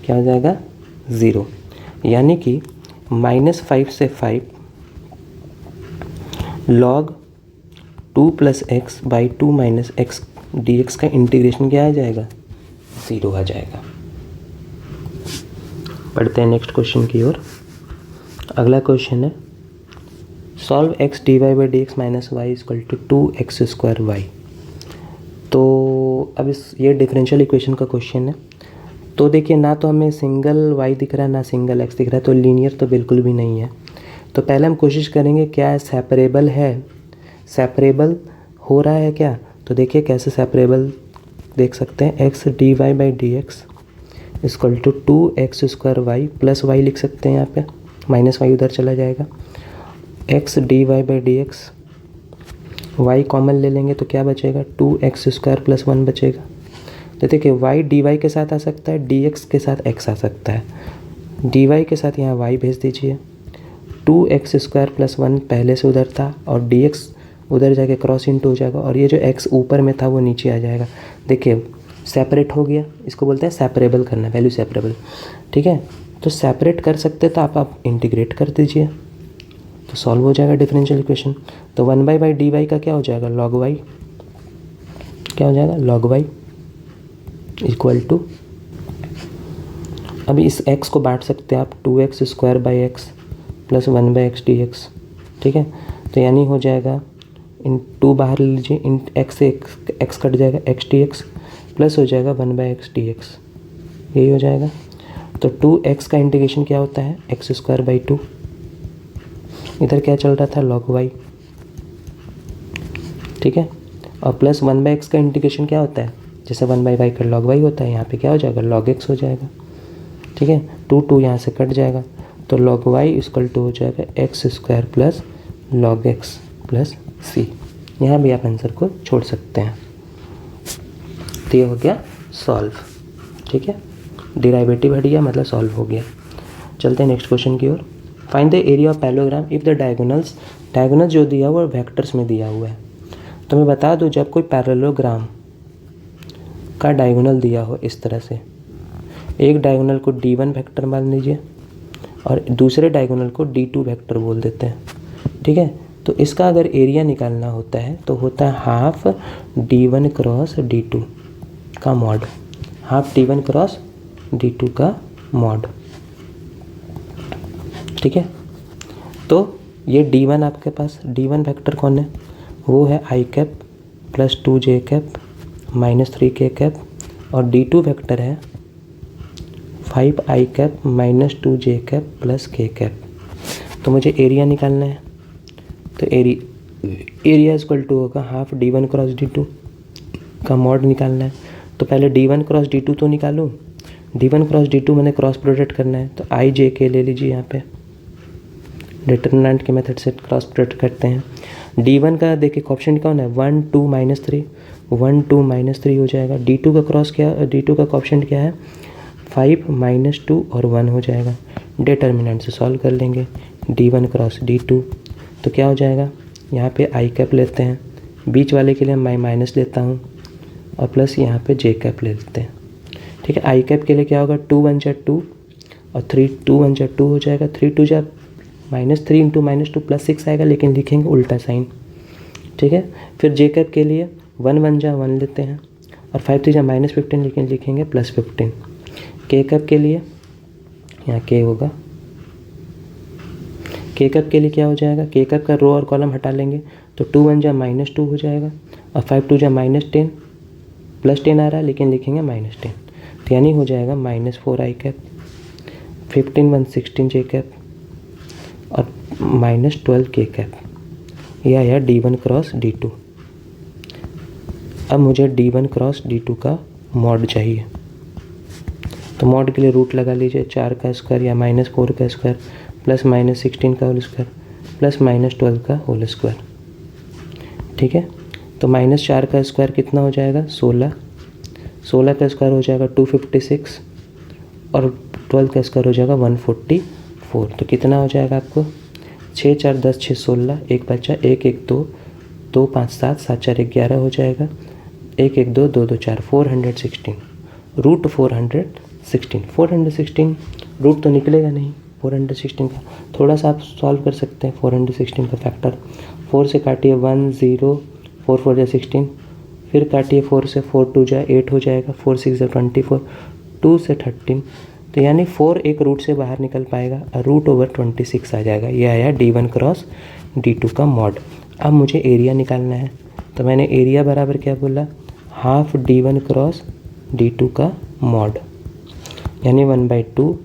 क्या हो जाएगा, ज़ीरो। यानी कि -5 से 5 log 2 plus x by 2 minus x D x का इंटीग्रेशन क्या आ जाएगा, ज़ीरो आ जाएगा। पढ़ते हैं नेक्स्ट क्वेश्चन की ओर। अगला क्वेश्चन है solve X D Y by D X minus Y equal to 2x² Y. तो अब ये डिफरेंशियल इक्वेशन का क्वेश्चन है। तो देखिए ना तो हमें सिंगल y दिख रहा है ना सिंगल x दिख रहा है, तो लीनियर तो बिल्कुल भी नहीं है। तो पहले हम कोशिश करेंगे क्या सेपरेबल है, सेपरेबल हो रहा है क्या। तो देखिए कैसे सेपरेबल देख सकते हैं, X D Y by D X equal to 2x² Y plus Y लिख सकते हैं। यहाँ पे माइनस वाई उधर चला जाएगा। X D Y by D X, Y common ले लेंगे तो क्या बचेगा, 2x² प्लस 1 बचेगा। तो देखिए वाई डी वाई के साथ आ सकता है, डी एक्स के साथ x आ सकता है। डी वाई के साथ यहाँ y भेज दीजिए। 2x² प्लस 1 पहले से उधर था और डी एक्स उधर जाके क्रॉस इंटू हो जाएगा और ये जो x ऊपर में था वो नीचे आ जाएगा। देखिए सेपरेट हो गया, इसको बोलते हैं सेपरेबल करना, वैल्यू सेपरेबल। ठीक है, तो सेपरेट कर सकते तो आप इंटीग्रेट कर दीजिए तो सॉल्व हो जाएगा डिफरेंशियल इक्वेशन। तो 1/y डी वाई का क्या हो जाएगा, log y। क्या हो जाएगा, log y इक्वल टू, अभी इस x को बांट सकते हैं आप 2x² by x plus 1/x D x. ठीक है, तो यानी हो जाएगा इन 2 बाहर ले लीजिए, इन x से x कट जाएगा, x डी एक्स प्लस हो जाएगा 1/x डी एक्स, यही हो जाएगा। तो 2x का इंटीग्रेशन क्या होता है, x² बाई 2। इधर क्या चल रहा था, log y। ठीक है, और प्लस 1/x का इंटीग्रेशन क्या होता है, जैसे 1/y का log y होता है, यहाँ पे क्या हो जाएगा, log x हो जाएगा। ठीक है, 2 यहाँ से कट जाएगा तो log y इक्वल टू हो जाएगा x² plus log x plus c। यहाँ भी आप आंसर को छोड़ सकते हैं। तो ये हो गया सॉल्व। ठीक है, डिराइवेटिव हट गया मतलब सॉल्व हो गया। चलते हैं नेक्स्ट क्वेश्चन की ओर। Find the area of parallelogram if the diagonals जो दिया हुआ है वेक्टर्स में दिया हुआ है। तो मैं बता दूं, जब कोई पैरेललोग्राम का डायगोनल दिया हो इस तरह से, एक डायगोनल को d1 वेक्टर मान लीजिए और दूसरे डायगोनल को d2 वेक्टर बोल देते हैं। ठीक है, तो इसका अगर एरिया निकालना होता है तो होता है हाफ d1 क्रॉस d2 का mod, half d1 cross d2 का मॉड। ठीक है, तो ये d1 आपके पास, d1 वेक्टर कौन है, वो है i cap plus 2j cap minus 3k cap, और d2 वेक्टर है 5i cap minus 2j cap plus k cap. तो मुझे एरिया निकालना है, तो एरिया इक्वल टू होगा हाफ d1 क्रॉस d2 का मॉड निकालना है। तो पहले d1 क्रॉस d2 तो निकालूँ, d1 क्रॉस d2 मैंने क्रॉस प्रोडक्ट करना है, तो i j k ले लीजिए। यहाँ पे डिटरमिनेंट के मेथड से क्रॉस प्रोडक्ट करते हैं। d1 का देखिए ऑप्शन कौन है, 1 2 -3, 1 2 -3 हो जाएगा। d2 का क्रॉस क्या, d2 का ऑप्शन क्या है, 5 -2 और 1 हो जाएगा। डिटरमिनेंट से सॉल्व कर लेंगे, d1 क्रॉस d2 तो क्या हो जाएगा, यहाँ पे i कैप लेते हैं, बीच वाले के लिए मैं माइनस लेता हूँ और प्लस यहाँ पे j कैप ले लेते हैं। ठीक है, i कैप के लिए क्या होगा, 2 1 जा 2 और 3 2 1 जा 2 हो जाएगा, 3 2 जा -3 इंटू -2 प्लस 6 आएगा, लेकिन लिखेंगे उल्टा साइन। ठीक है, फिर जे कैप के लिए 1 1 जा 1 लेते हैं और 5 3 जा -15, लेकिन लिखेंगे +15। के कैप के लिए यहाँ के होगा, के कैप के लिए क्या हो जाएगा, के कैप का रो और कॉलम हटा लेंगे तो 2 1 जा -2 हो जाएगा और 5 2 जा -10, +10 आ रहा है लेकिन लिखेंगे -10, तो यानी हो जाएगा -4i कैप, 15 1 16 जे कैप और -12 के कैप। यह आया d1 क्रॉस d2। अब मुझे d1 क्रॉस d2 का मॉड चाहिए, तो मॉड के लिए रूट लगा लीजिए, 4 का स्क्वायर या -4 का स्क्वायर प्लस -16 का होल स्क्वायर प्लस -12 का होल स्क्वायर। ठीक है, तो -4 का स्क्वायर कितना हो जाएगा, 16 16 का स्क्वायर हो जाएगा 256 और 12 का स्क्वायर हो जाएगा 144। तो कितना हो जाएगा आपको 6 4 10 6 16, एक बचा 1 1 2 2 5 7 7 4 11 हो जाएगा, 1 1 2 2 2 4 416 रूट 416 रूट तो निकलेगा नहीं 416 का, थोड़ा सा आप सॉल्व कर सकते हैं 416 का फैक्टर। 4 से काटिए 1 0 4 4 जा 16, फिर काटिए 4 से 4 2 जा 8 हो जाएगा, 4 6 जा 24, 2 से 13, तो यानी 4 एक रूट से बाहर निकल पाएगा और रूट ओवर 26 आ जाएगा। ये आया D1 क्रॉस D2 का मॉड। अब मुझे एरिया निकालना है, तो मैंने एरिया बराबर क्या बोला, हाफ D1 क्रॉस D2 का मॉड, यानी 1/2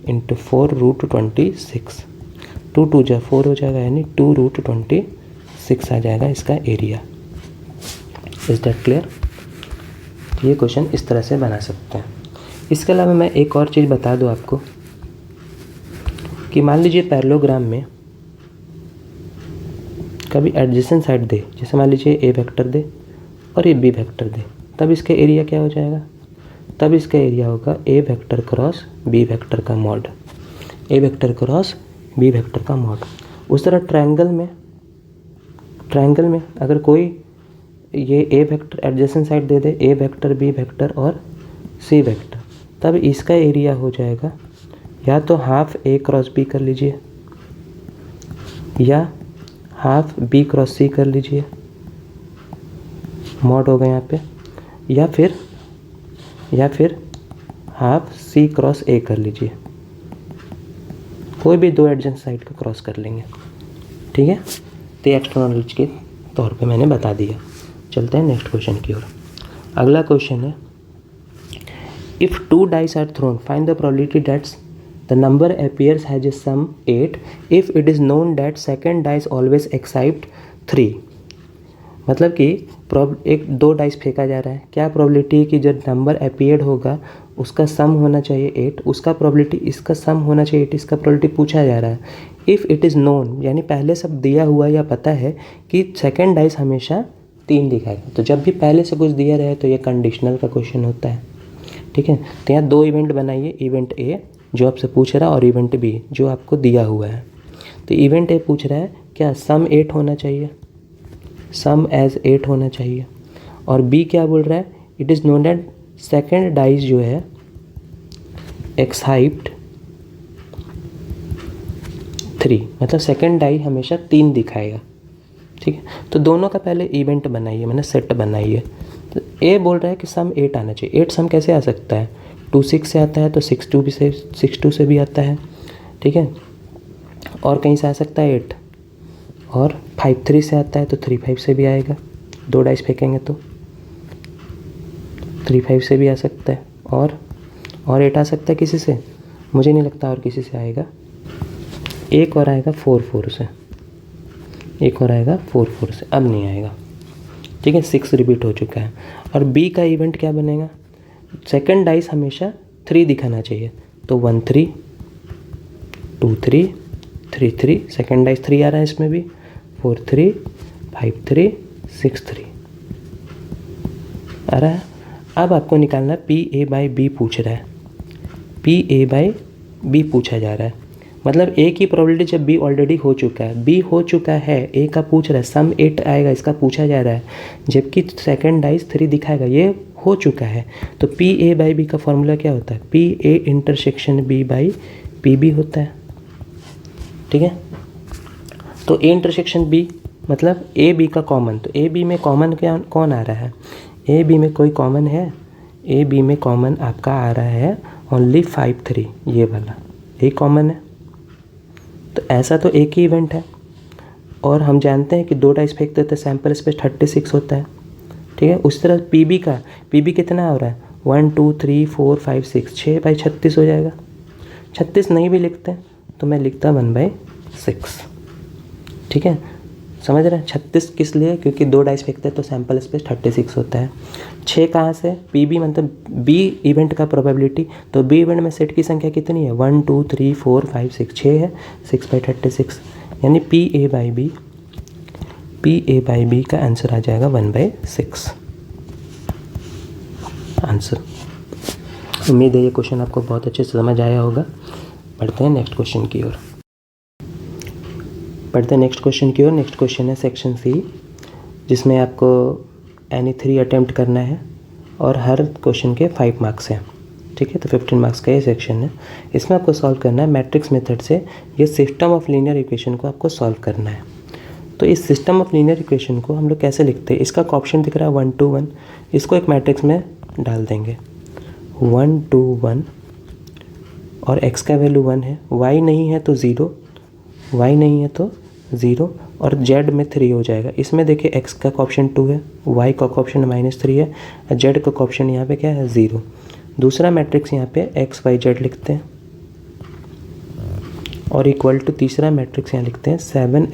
इंटू 4 रूट 26, 2 2 जा 4 हो जाएगा, यानी 2 रूट 26 आ जाएगा इसका एरिया। Is that clear? ये क्वेश्चन इस तरह से बना सकते हैं। इसके अलावा मैं एक और चीज़ बता दूं आपको कि मान लीजिए पैरेललोग्राम में कभी एडजेसेंट साइड दे, जैसे मान लीजिए ए वेक्टर दे और ये बी वेक्टर दे, तब इसका एरिया क्या हो जाएगा, तब इसका एरिया होगा ए वेक्टर क्रॉस बी वेक्टर का मॉड, ए वेक्टर क्रॉस बी वेक्टर का मॉड। उस तरह ट्रायंगल में अगर कोई ये ए वेक्टर एडजेसेंट साइड दे दे, ए वेक्टर बी वेक्टर और सी वेक्टर, तब इसका एरिया हो जाएगा या तो हाफ ए क्रॉस बी कर लीजिए या हाफ बी क्रॉस सी कर लीजिए, मॉड होगा यहाँ पे, या फिर हाफ सी क्रॉस ए कर लीजिए, कोई भी दो एडजेसेंट साइड को क्रॉस कर लेंगे। ठीक है, तो एक्स्ट्रा नॉलेज के तौर पे मैंने बता दिया। चलते हैं नेक्स्ट क्वेश्चन की ओर। अगला क्वेश्चन है, if 2 dice are thrown, find the probability that the number appears has a sum 8 if it is known that second dice always except 3। मतलब कि एक 2 डाइस फेंका जा रहा है, क्या प्रोबेबिलिटी है कि जो नंबर अपीयर्ड होगा उसका सम होना चाहिए 8, उसका प्रोबेबिलिटी इसका सम होना चाहिए 8, इसका प्रोबेबिलिटी पूछा जा रहा है। इफ़ इट इज़ नोन, यानी पहले सब दिया हुआ या पता है कि सेकेंड डाइस हमेशा 3 दिखाएगा, तो जब भी पहले से कुछ दिया रहे तो ये कंडीशनल का क्वेश्चन होता है। ठीक है, तो यहाँ 2 इवेंट बनाइए, इवेंट ए जो आपसे पूछ रहा है और इवेंट बी जो आपको दिया हुआ है। तो इवेंट ए पूछ रहा है क्या सम 8 होना चाहिए, सम एज 8 होना चाहिए, और बी क्या बोल रहा है, it is known that second dice जो है एक्साइप्ट 3, मतलब सेकेंड डाई हमेशा 3 दिखाएगा। ठीक है, तो दोनों का पहले इवेंट बनाइए, मैंने सेट बनाइए। तो ए बोल रहा है कि सम 8 आना चाहिए। 8 सम कैसे आ सकता है, 2 6 से आता है तो 6 2 से भी आता है। ठीक है, और कहीं से आ सकता है 8, और 5 3 से आता है तो 3 5 से भी आएगा, 2 डाइस फेंकेंगे तो 3 5 से भी आ सकता है, और 8 आ सकता है किसी से, मुझे नहीं लगता और किसी से आएगा। एक और आएगा 4 4 से, एक और आएगा 4 4 से, अब नहीं आएगा। ठीक है, 6 रिपीट हो चुका है। और बी का इवेंट क्या बनेगा, सेकंड डाइस हमेशा 3 दिखाना चाहिए, तो 1 3 2 3 3 3, सेकंड डाइस 3 आ रहा है इसमें भी, 4 3 5 3 6 3 आ रहा है। अब आपको निकालना पी ए बाई बी पूछ रहा है, पी ए बाई बी पूछा जा रहा है, मतलब ए की प्रोबेबिलिटी जब बी ऑलरेडी हो चुका है, बी हो चुका है, ए का पूछ रहा है, सम 8 आएगा इसका पूछा जा रहा है, जबकि सेकंड डाइस 3 दिखाएगा, ये हो चुका है। तो पी ए बाई बी का फॉर्मूला क्या होता है, P A intersection B by P B होता है। ठीक है, तो ए इंटरसेक्शन बी मतलब ए बी का कॉमन, तो ए बी में कॉमन क्या कौन आ रहा है, ए बी में कोई कॉमन है, ए बी में कॉमन आपका आ रहा है ओनली 5 3, ये वाला ये कॉमन है। तो ऐसा तो एक ही इवेंट है, और हम जानते हैं कि 2 डाइस फेंकते तो सैम्पल स्पेस 36 होता है। ठीक है, उस तरह पी बी कितना हो रहा है, 1 2 3 4 5 6, 6 बाई 36 हो जाएगा। 36 नहीं भी लिखते हैं तो मैं लिखता 1/6। ठीक है, समझ रहे हैं, 36 किस लिए, क्योंकि 2 डाइस फेंकते हैं तो सैम्पल स्पेस 36 होता है। 6 कहाँ से, पी बी मतलब बी इवेंट का प्रोबेबिलिटी, तो बी इवेंट में सेट की संख्या कितनी है, 1 2 3 4 5 6, 6 है, 6/36, यानी पी ए बाई बी का आंसर आ जाएगा 1/6। आंसर। उम्मीद है ये क्वेश्चन आपको बहुत अच्छे से समझ आया होगा। पढ़ते हैं नेक्स्ट क्वेश्चन की ओर। नेक्स्ट क्वेश्चन है सेक्शन सी, जिसमें आपको एनी 3 अटैम्प्ट करना है और हर क्वेश्चन के 5 मार्क्स हैं। ठीक है, तो 15 मार्क्स का ये सेक्शन है। इसमें आपको सॉल्व करना है मैट्रिक्स मेथड से ये सिस्टम ऑफ लीनियर इक्वेशन को आपको सॉल्व करना है। तो इस सिस्टम ऑफ लीनियर इक्वेशन को हम लोग कैसे लिखते हैं, इसका ऑप्शन दिख रहा है 1 to 1, इसको एक मैट्रिक्स में डाल देंगे 1 to 1 और x का वैल्यू 1 है, y नहीं है तो 0, y नहीं है तो 0 और z में 3 हो जाएगा। इसमें देखिए x का ऑप्शन 2 है, y का ऑप्शन -3 है और z का ऑप्शन यहाँ पे क्या है 0। दूसरा मैट्रिक्स यहाँ पे x y z लिखते हैं और इक्वल टू तीसरा मैट्रिक्स यहाँ लिखते हैं 7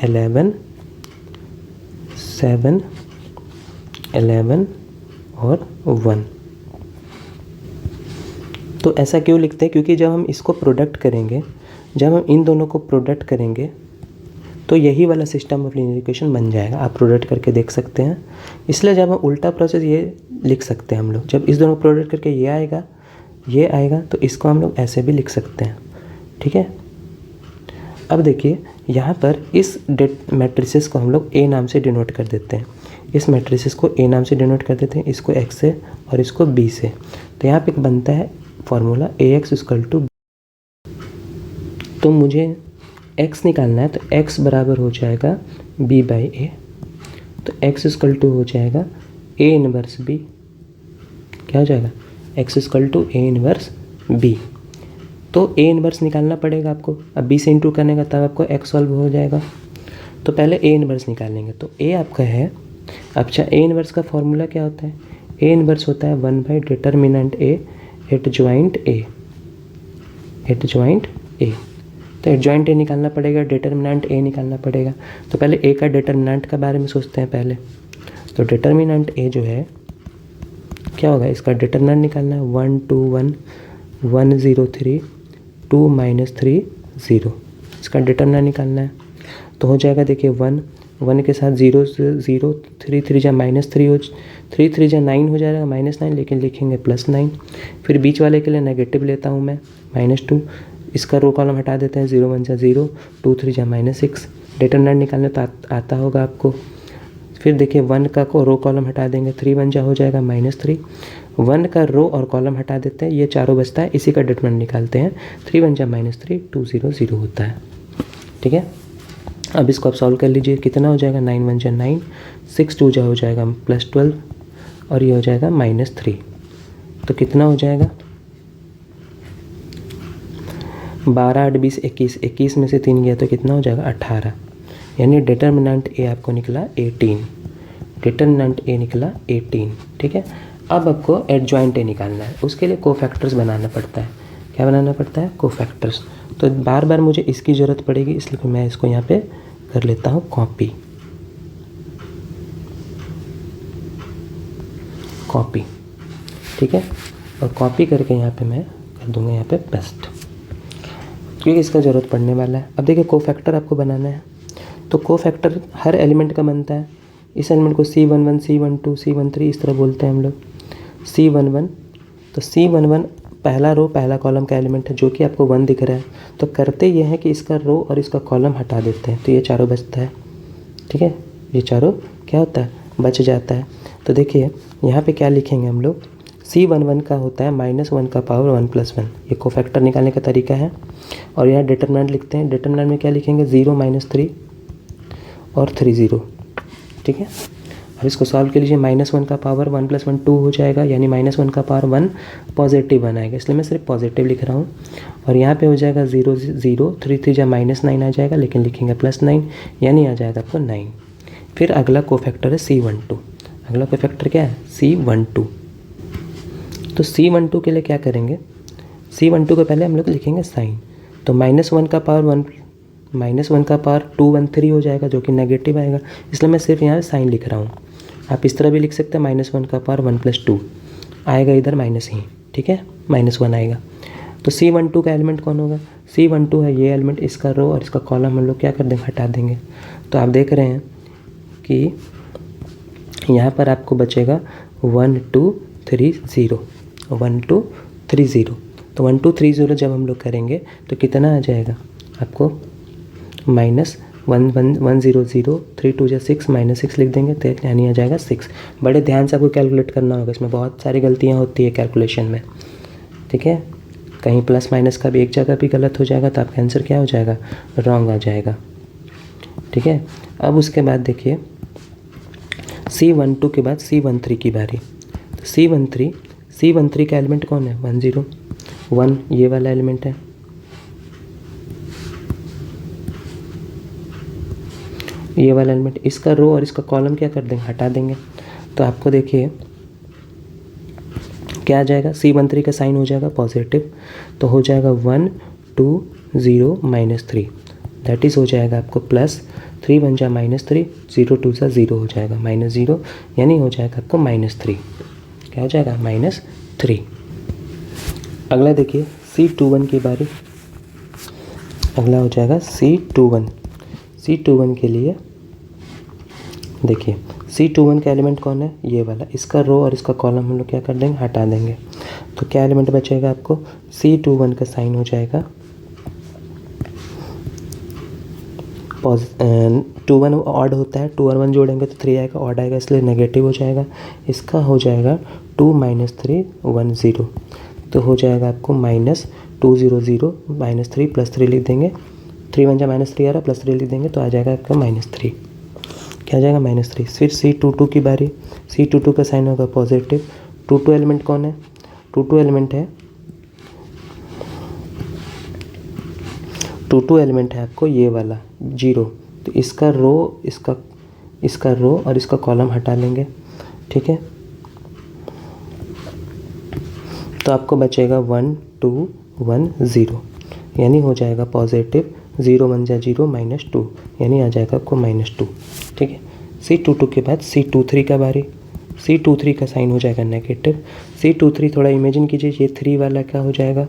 11 और 1। तो ऐसा क्यों लिखते हैं, क्योंकि जब हम इसको प्रोडक्ट करेंगे, जब हम इन दोनों को प्रोडक्ट करेंगे तो यही वाला सिस्टम ऑफ लीनियर इक्वेशन बन जाएगा। आप प्रोडक्ट करके देख सकते हैं। इसलिए जब हम उल्टा प्रोसेस ये लिख सकते हैं हम लोग, जब इस दोनों को प्रोडक्ट करके ये आएगा तो इसको हम लोग ऐसे भी लिख सकते हैं। ठीक है, अब देखिए यहाँ पर इस मैट्रिसेस को हम लोग A नाम से डिनोट कर देते हैं। इस मैट्रिसेस को A नाम से डिनोट कर देते हैं, इसको X से और इसको B से। तो यहाँ पे बनता है फॉर्मूला AX = B। तो मुझे x निकालना है, तो x बराबर हो जाएगा B/A। तो x = हो जाएगा A 1 B। क्या हो जाएगा, x = A 1 B। तो A 1 निकालना पड़ेगा आपको। अब B से इंटू करने का तब आपको x सॉल्व हो जाएगा। तो पहले A 1 निकालेंगे। तो A आपका है, अच्छा A 1 का फॉर्मूला क्या होता है, A 1 होता है 1/डिटर्मिनेंट A एडजॉइंट A। तो एडजॉइंट A निकालना पड़ेगा, डिटर्मिनेंट A निकालना पड़ेगा। तो पहले A का डिटर्मिनेंट के बारे में सोचते हैं पहले। तो डिटर्मिनेंट A जो है क्या होगा, इसका डिटर्मिनेंट निकालना है 1 2 1 1 0 3 2 -3 0। इसका डिटर्मिनेंट निकालना है। तो हो जाएगा देखिए 1 के साथ 0 0 3 3 जा -3 हो 3 3 जा 9 हो जाएगा -9, लेकिन लिखेंगे +9। फिर बीच वाले के लिए नेगेटिव लेता हूँ मैं -2। इसका रो कॉलम हटा देते हैं, 0 1 जा 0 2 3 जा -6। डिटर्मिनेंट निकालने तो आता होगा आपको। फिर देखिए 1 का को रो कॉलम हटा देंगे, 3 1 जा हो जाएगा -3। 1 का रो और कॉलम हटा देते हैं, ये चारों बचता है, इसी का डिटर्मिनेंट निकालते हैं। 3 1 जा -3 2 0 0 होता है। ठीक है, अब इसको आप सॉल्व कर लीजिए। कितना हो जाएगा, 9 1 जा 9 6 2 जा हो जाएगा +12 और ये हो जाएगा -3। तो कितना हो जाएगा, 12 8 20 21, 21 में से 3 गया तो कितना हो जाएगा 18। यानी डिटर्मिनेंट A आपको निकला 18। डिटर्मिनेंट A निकला 18। ठीक है, अब आपको एडजॉइंट A निकालना है। उसके लिए कोफैक्टर्स बनाना पड़ता है। क्या बनाना पड़ता है, कोफैक्टर्स। तो बार बार मुझे इसकी ज़रूरत पड़ेगी, इसलिए मैं इसको यहाँ पे कर लेता हूँ कॉपी। ठीक है, और कॉपी करके यहाँ पे मैं कर दूँगा यहाँ पे पेस्ट, क्योंकि इसका ज़रूरत पड़ने वाला है। अब देखिए कोफैक्टर आपको बनाना है, तो कोफैक्टर हर एलिमेंट का बनता है। इस एलिमेंट को C11 C12 C13 इस तरह बोलते हैं हम लोग। C11, तो C11 पहला रो पहला कॉलम का एलिमेंट है, जो कि आपको 1 दिख रहा है। तो करते ये है कि इसका रो और इसका कॉलम हटा देते हैं, तो ये चारों बचता है। ठीक है, ये चारों क्या होता है, बच जाता है। तो देखिए यहाँ पे क्या लिखेंगे हम लोग, C11 का होता है -1 का पावर 1 + 1। ये कोफैक्टर निकालने का तरीका है। और यहाँ डिटर्मिनेंट लिखते हैं। डिटर्मिनेंट में क्या लिखेंगे, 0 -3 और 3 0। ठीक है, अब इसको सॉल्व कर लीजिए। -1 का पावर 1 + 1 2 हो जाएगा, यानी -1 का पावर 1 पॉजिटिव 1 आएगा, इसलिए मैं सिर्फ पॉजिटिव लिख रहा हूँ। और यहाँ पे हो जाएगा 0 0 3 3 जा -9 आ जाएगा, लेकिन लिखेंगे +9, यानी आ जाएगा आपको 9। फिर अगला कोफैक्टर है C12। अगला कोफैक्टर क्या है, C12। तो C12 के लिए क्या करेंगे, C12 को पहले हम लोग लिखेंगे साइन। तो -1 का पावर 2 1 3 हो जाएगा, जो कि नेगेटिव आएगा, इसलिए मैं सिर्फ यहाँ साइन लिख रहा हूँ। आप इस तरह भी लिख सकते हैं, -1 का पावर 1 + 2 आएगा, इधर माइनस ही। ठीक है, -1 आएगा। तो C12 का एलिमेंट कौन होगा, C12 है ये एलिमेंट, इसका रो और इसका कॉलम हम लोग क्या कर देंगे, हटा देंगे। तो आप देख रहे हैं कि यहाँ पर आपको बचेगा 1 2 3 0। 1230। तो 1230 जब हम लोग करेंगे तो कितना आ जाएगा आपको, -100, 3 2 6, -6 लिख देंगे तो यानी आ जाएगा 6। बड़े ध्यान से आपको कैलकुलेट करना होगा, इसमें बहुत सारी गलतियाँ होती है कैलकुलेशन में, ठीक है। कहीं प्लस माइनस का भी एक जगह भी गलत हो जाएगा तो आपका आंसर क्या हो जाएगा, रॉन्ग आ जाएगा, ठीक है। अब उसके बाद देखिए C12 के बाद C13 की बारी। तो C13 का एलिमेंट कौन है, 101, ये वाला एलिमेंट है। ये वाला एलिमेंट, इसका रो और इसका कॉलम क्या कर देंगे, हटा देंगे। तो आपको देखिए क्या आ जाएगा, C13 का साइन हो जाएगा पॉजिटिव, तो हो जाएगा 1 2 0 -3, दैट इज़ हो जाएगा आपको +3 बन जाए -3, 0 2 सा 0 हो जाएगा -0, यानी हो जाएगा आपको -3। क्या हो जाएगा, -3। अगला देखिए C21 की बारी। अगला हो जाएगा C21 के लिए देखिए C21 का एलिमेंट कौन है, ये वाला। इसका रो और इसका कॉलम हम लोग क्या कर देंगे, हटा देंगे। तो क्या एलिमेंट बचेगा आपको, C21 का साइन हो जाएगा 2 1 ऑड होता है, 2 और 1 जोड़ेंगे तो 3 आएगा, ऑड आएगा इसलिए नेगेटिव हो जाएगा। इसका हो जाएगा 2 -3 1 0, तो हो जाएगा आपको -2 0 0 -3 +3 लिख देंगे, 3 1 जा -3 आ रहा, +3 लिख देंगे तो आ जाएगा आपका -3। क्या आ जाएगा, -3। फिर C22 की बारी। C22 का साइन होगा पॉजिटिव। 22 एलिमेंट कौन है, 22 एलिमेंट है, 22 एलिमेंट है आपको ये वाला 0। तो इसका रो और इसका कॉलम हटा लेंगे, ठीक है। तो आपको बचेगा 1 2 1 0, यानी हो जाएगा पॉजिटिव, 0 1 जा 0 -2, यानी आ जाएगा आपको -2, ठीक है। C22 के बाद C23 का बारी। C23 का साइन हो जाएगा नेगेटिव। C23 थोड़ा इमेजिन कीजिए, ये 3 वाला क्या हो जाएगा,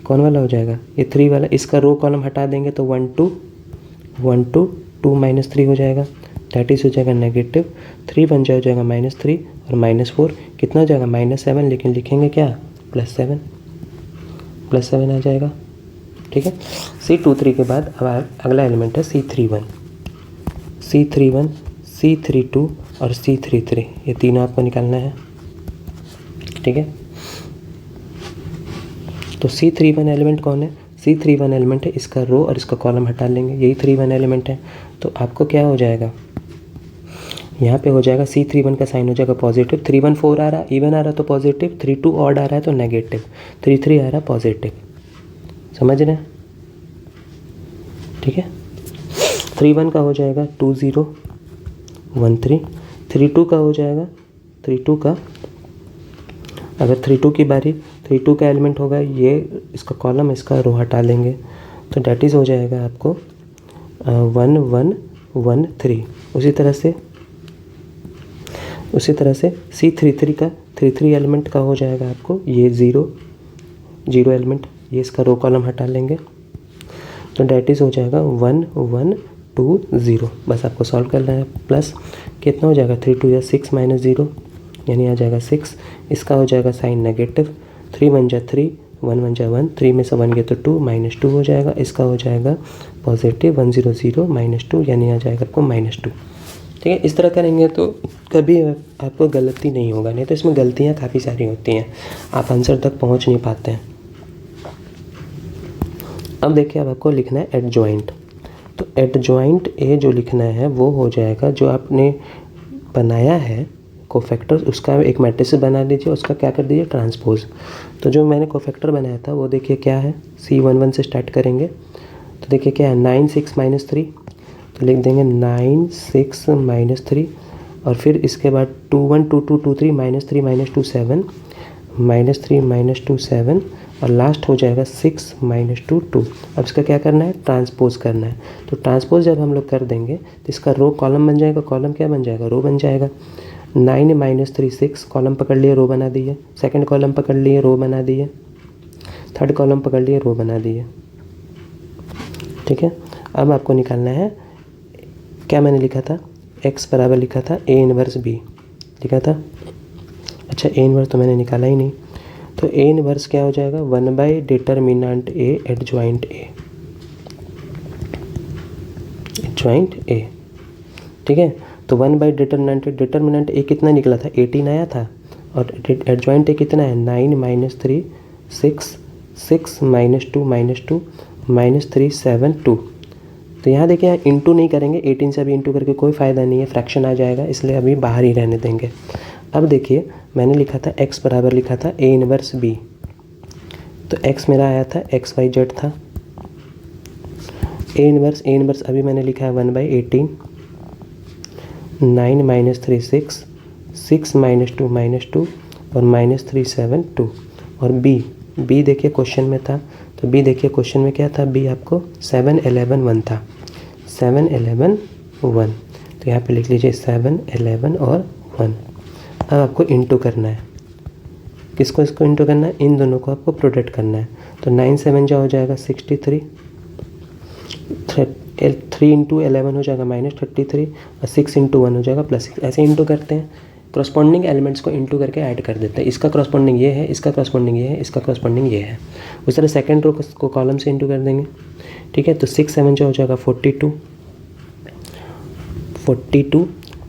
कौन वाला हो जाएगा, ये 3 वाला। इसका रो कॉलम हटा देंगे तो 1 2 2 -3 हो जाएगा, दैट इज़ हो जाएगा नेगेटिव। 3 बन जाए हो जाएगा -3 और -4 कितना हो जाएगा, -7, लेकिन लिखेंगे क्या, +7 आ जाएगा, ठीक है। C23 के बाद अब अगला एलिमेंट है C31, C32 और C33, ये तीनों आपको निकालना है, ठीक है। तो C31 एलिमेंट कौन है, C31 एलिमेंट है, इसका रो और इसका कॉलम हटा लेंगे, यही 31 एलिमेंट है। तो आपको क्या हो जाएगा, यहाँ पे हो जाएगा C31 का साइन हो जाएगा पॉजिटिव। 3 1 4 आ रहा, इवन आ रहा तो पॉजिटिव, 3 2 ऑड आ रहा है तो नेगेटिव, 3 3 आ रहा पॉजिटिव, समझ रहे हैं, ठीक है। 3 1 का हो जाएगा 2 0 1 3, 3 2 का हो जाएगा 3 2 का, अगर 3 2 की बारी, 3 2 का एलिमेंट होगा ये, इसका कॉलम इसका रो हटा लेंगे तो डेट इज़ हो जाएगा आपको 1 1 1 3। उसी तरह से C33 का 33 एलिमेंट का हो जाएगा आपको ये 0 एलिमेंट, ये इसका रो कॉलम हटा लेंगे तो डेट इज़ हो जाएगा 1 1 2 0। बस आपको सॉल्व करना है। प्लस कितना हो जाएगा, 3 2 या 6 -0, यानी आ जाएगा 6। इसका हो जाएगा साइन नेगेटिव, 3 1 जा 3 1 1 जा 1, 3 में से 1 गया तो 2 -2 हो जाएगा। इसका हो जाएगा पॉजिटिव 1 0 0 -2, यानी आ जाएगा आपको -2, ठीक है। इस तरह करेंगे तो कभी आपको गलती नहीं होगा, नहीं तो इसमें गलतियाँ काफ़ी सारी होती हैं, आप आंसर तक पहुँच नहीं पाते हैं। अब देखिए अब आपको लिखना है एडजॉइंट। तो एडजॉइंट ए जो लिखना है वो हो जाएगा, जो आपने बनाया है कोफैक्टर उसका एक मैट्रिक्स बना लीजिए, उसका क्या कर दीजिए, ट्रांसपोज। तो जो मैंने कोफैक्टर बनाया था वो देखिए क्या है, C11 से स्टार्ट करेंगे तो देखिए क्या है, 9 6 -3, तो लिख देंगे 9 6 -3, और फिर इसके बाद 2 1 2 2 2 3 -3 -2 7 -3 -2 7, और लास्ट हो जाएगा 6 -2 2। अब इसका क्या करना है, ट्रांसपोज करना है। तो ट्रांसपोज जब हम लोग कर देंगे तो इसका रो कॉलम बन जाएगा, कॉलम क्या बन जाएगा, रो बन जाएगा। 9 -3 6, कॉलम पकड़ लिए रो बना दिए, सेकंड कॉलम पकड़ लिए रो बना दिए, थर्ड कॉलम पकड़ लिए रो बना दिए, ठीक है। अब आपको निकालना है, क्या मैंने लिखा था, x बराबर लिखा था A 1b लिखा था। अच्छा A 1 तो मैंने निकाला ही नहीं, तो ए इनवर्स क्या हो जाएगा, 1/डिटर्मिनेंट ए एडजॉइंट ए, एडजॉइंट ए, ठीक है। तो 1/डिटर्मिनेंट ए कितना निकला था, 18 आया था, और एडजॉइंट ए कितना है, 9 - 3 6 6 - 2 - 3 7 2। तो यहाँ देखिए, यहाँ इंटू नहीं करेंगे, 18 से अभी इंटू करके कोई फ़ायदा नहीं है, फ्रैक्शन आ जाएगा, इसलिए अभी बाहर ही रहने देंगे। अब देखिए मैंने लिखा था x बराबर लिखा था ए इनवर्स बी, तो x मेरा आया था XYZ था। ए इनवर्स अभी मैंने लिखा है 1/18, 9 - 3 6 6 - 2 और -3 7 2। और बी देखिए क्वेश्चन में था, तो बी देखिए क्वेश्चन में क्या था, बी आपको 7 11 1 था, 7 11 1। तो यहाँ पे लिख लीजिए 7 11 और 1। अब आपको इंटू करना है, किसको इसको इंटू करना है, इन दोनों को आपको प्रोडक्ट करना है। तो 9 7 जा हो जाएगा 63, 3 × 11 हो जाएगा -33, और 6 × 1 हो जाएगा +6। ऐसे इंटू करते हैं, करस्पॉन्डिंग एलिमेंट्स को इंटू करके ऐड कर देते हैं। इसका करस्पॉन्डिंग ये है, इसका करस्पॉन्डिंग ये है, इसका करस्पॉन्डिंग ये है। उस तरह सेकंड रो को कॉलम से इंटू कर देंगे, ठीक है। तो 6 7 जो हो जाएगा 42,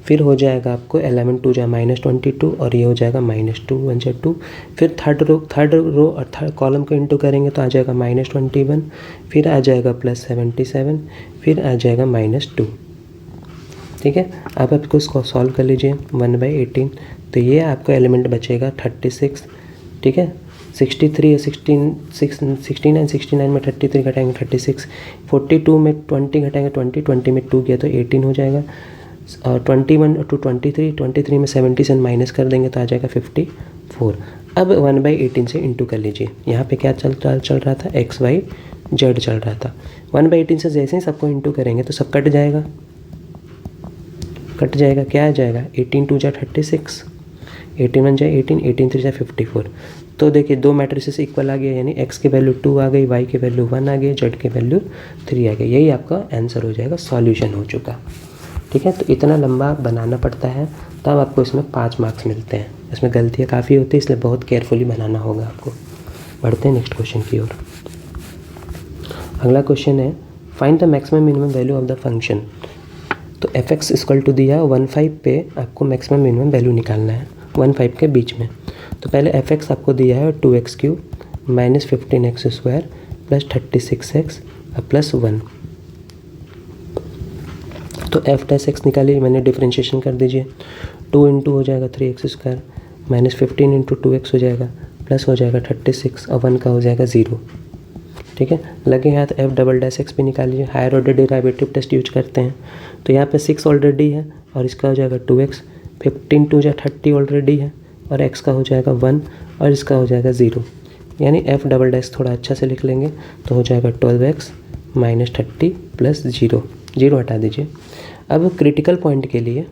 फिर हो जाएगा आपको 11 2 जा -22, और ये हो जाएगा -2 1 जा 2। फिर थर्ड रो और थर्ड कॉलम को इंटू करेंगे तो आ जाएगा -21, फिर आ जाएगा +77, फिर आ जाएगा -2, ठीक है। अब आपको इसको सॉल्व कर लीजिए 1/18, तो ये आपका एलिमेंट बचेगा 36, ठीक है। 63 69 69 में 33 घटाएंगे 36, 42 में 20 घटाएंगे 20 में 2 किया तो 18 हो जाएगा, और 21 to 23 में 70 से माइनस कर देंगे तो आ जाएगा 54। अब 1/18 से इंटू कर लीजिए, यहाँ पे क्या चल रहा था, XYZ चल रहा था। 1/18 से जैसे ही सबको इंटू करेंगे तो सब कट जाएगा, क्या आ जाएगा, 18 2 जा 36, 18 1 जा 18, 18 3 जा 54। तो देखिए दो मैट्रिसेस इक्वल आ गया, यानी x की वैल्यू 2 आ गई, y की वैल्यू 1 आ गई, z की वैल्यू 3 आ गई। यही आपका आंसर हो जाएगा, सॉल्यूशन हो चुका, ठीक है। तो इतना लंबा बनाना पड़ता है, तब आपको इसमें 5 मार्क्स मिलते हैं। इसमें गलतियाँ काफ़ी होती है, इसलिए बहुत केयरफुली बनाना होगा आपको। बढ़ते हैं नेक्स्ट क्वेश्चन की ओर। अगला क्वेश्चन है, find the maximum minimum value of the function. तो fx इक्वल टू दिया 1/5 पे आपको मैक्सिमम मिनिमम वैल्यू निकालना है 1/5 के बीच में। तो पहले fx आपको दिया है 2x³ -15x² +36x +1। तो f' निकालिए, मैंने डिफरेंशिएशन कर दीजिए, 2 × हो जाएगा 3x² -15 × 2x हो जाएगा, प्लस हो जाएगा 36, और 1 का हो जाएगा 0, ठीक है। लगे हाथ f'' भी निकालिए, higher order derivative test use करते हैं। तो यहाँ पे 6 ऑलरेडी है, और इसका हो जाएगा 2x, 15 2 जा 30 ऑलरेडी है, और x का हो जाएगा 1, और इसका हो जाएगा 0, यानी f'' थोड़ा अच्छा से लिख लेंगे तो हो जाएगा 12x -30 + 0, 0 हटा दीजिए। अब क्रिटिकल पॉइंट के लिए,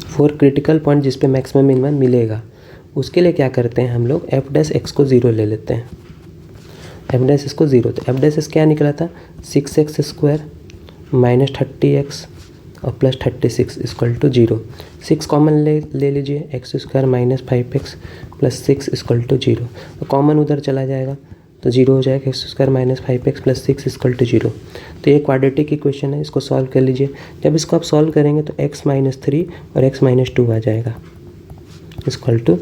फॉर क्रिटिकल पॉइंट जिस पे मैक्सिमम मिनिमम मिलेगा, उसके लिए क्या करते हैं हम लोग, f' को 0 ले लेते हैं, f' को 0। तो f' क्या निकला था, 6x² -30x और +36 = 0। 6 कॉमन ले लीजिए, x² -5x +6 = 0। तो कॉमन उधर चला जाएगा तो 0 हो जाएगा, x² -5x +6 = 0। तो ये क्वाड्रेटिक इक्वेशन है, इसको सॉल्व कर लीजिए। जब इसको आप सॉल्व करेंगे तो x - 3 और x - 2 आ जाएगा =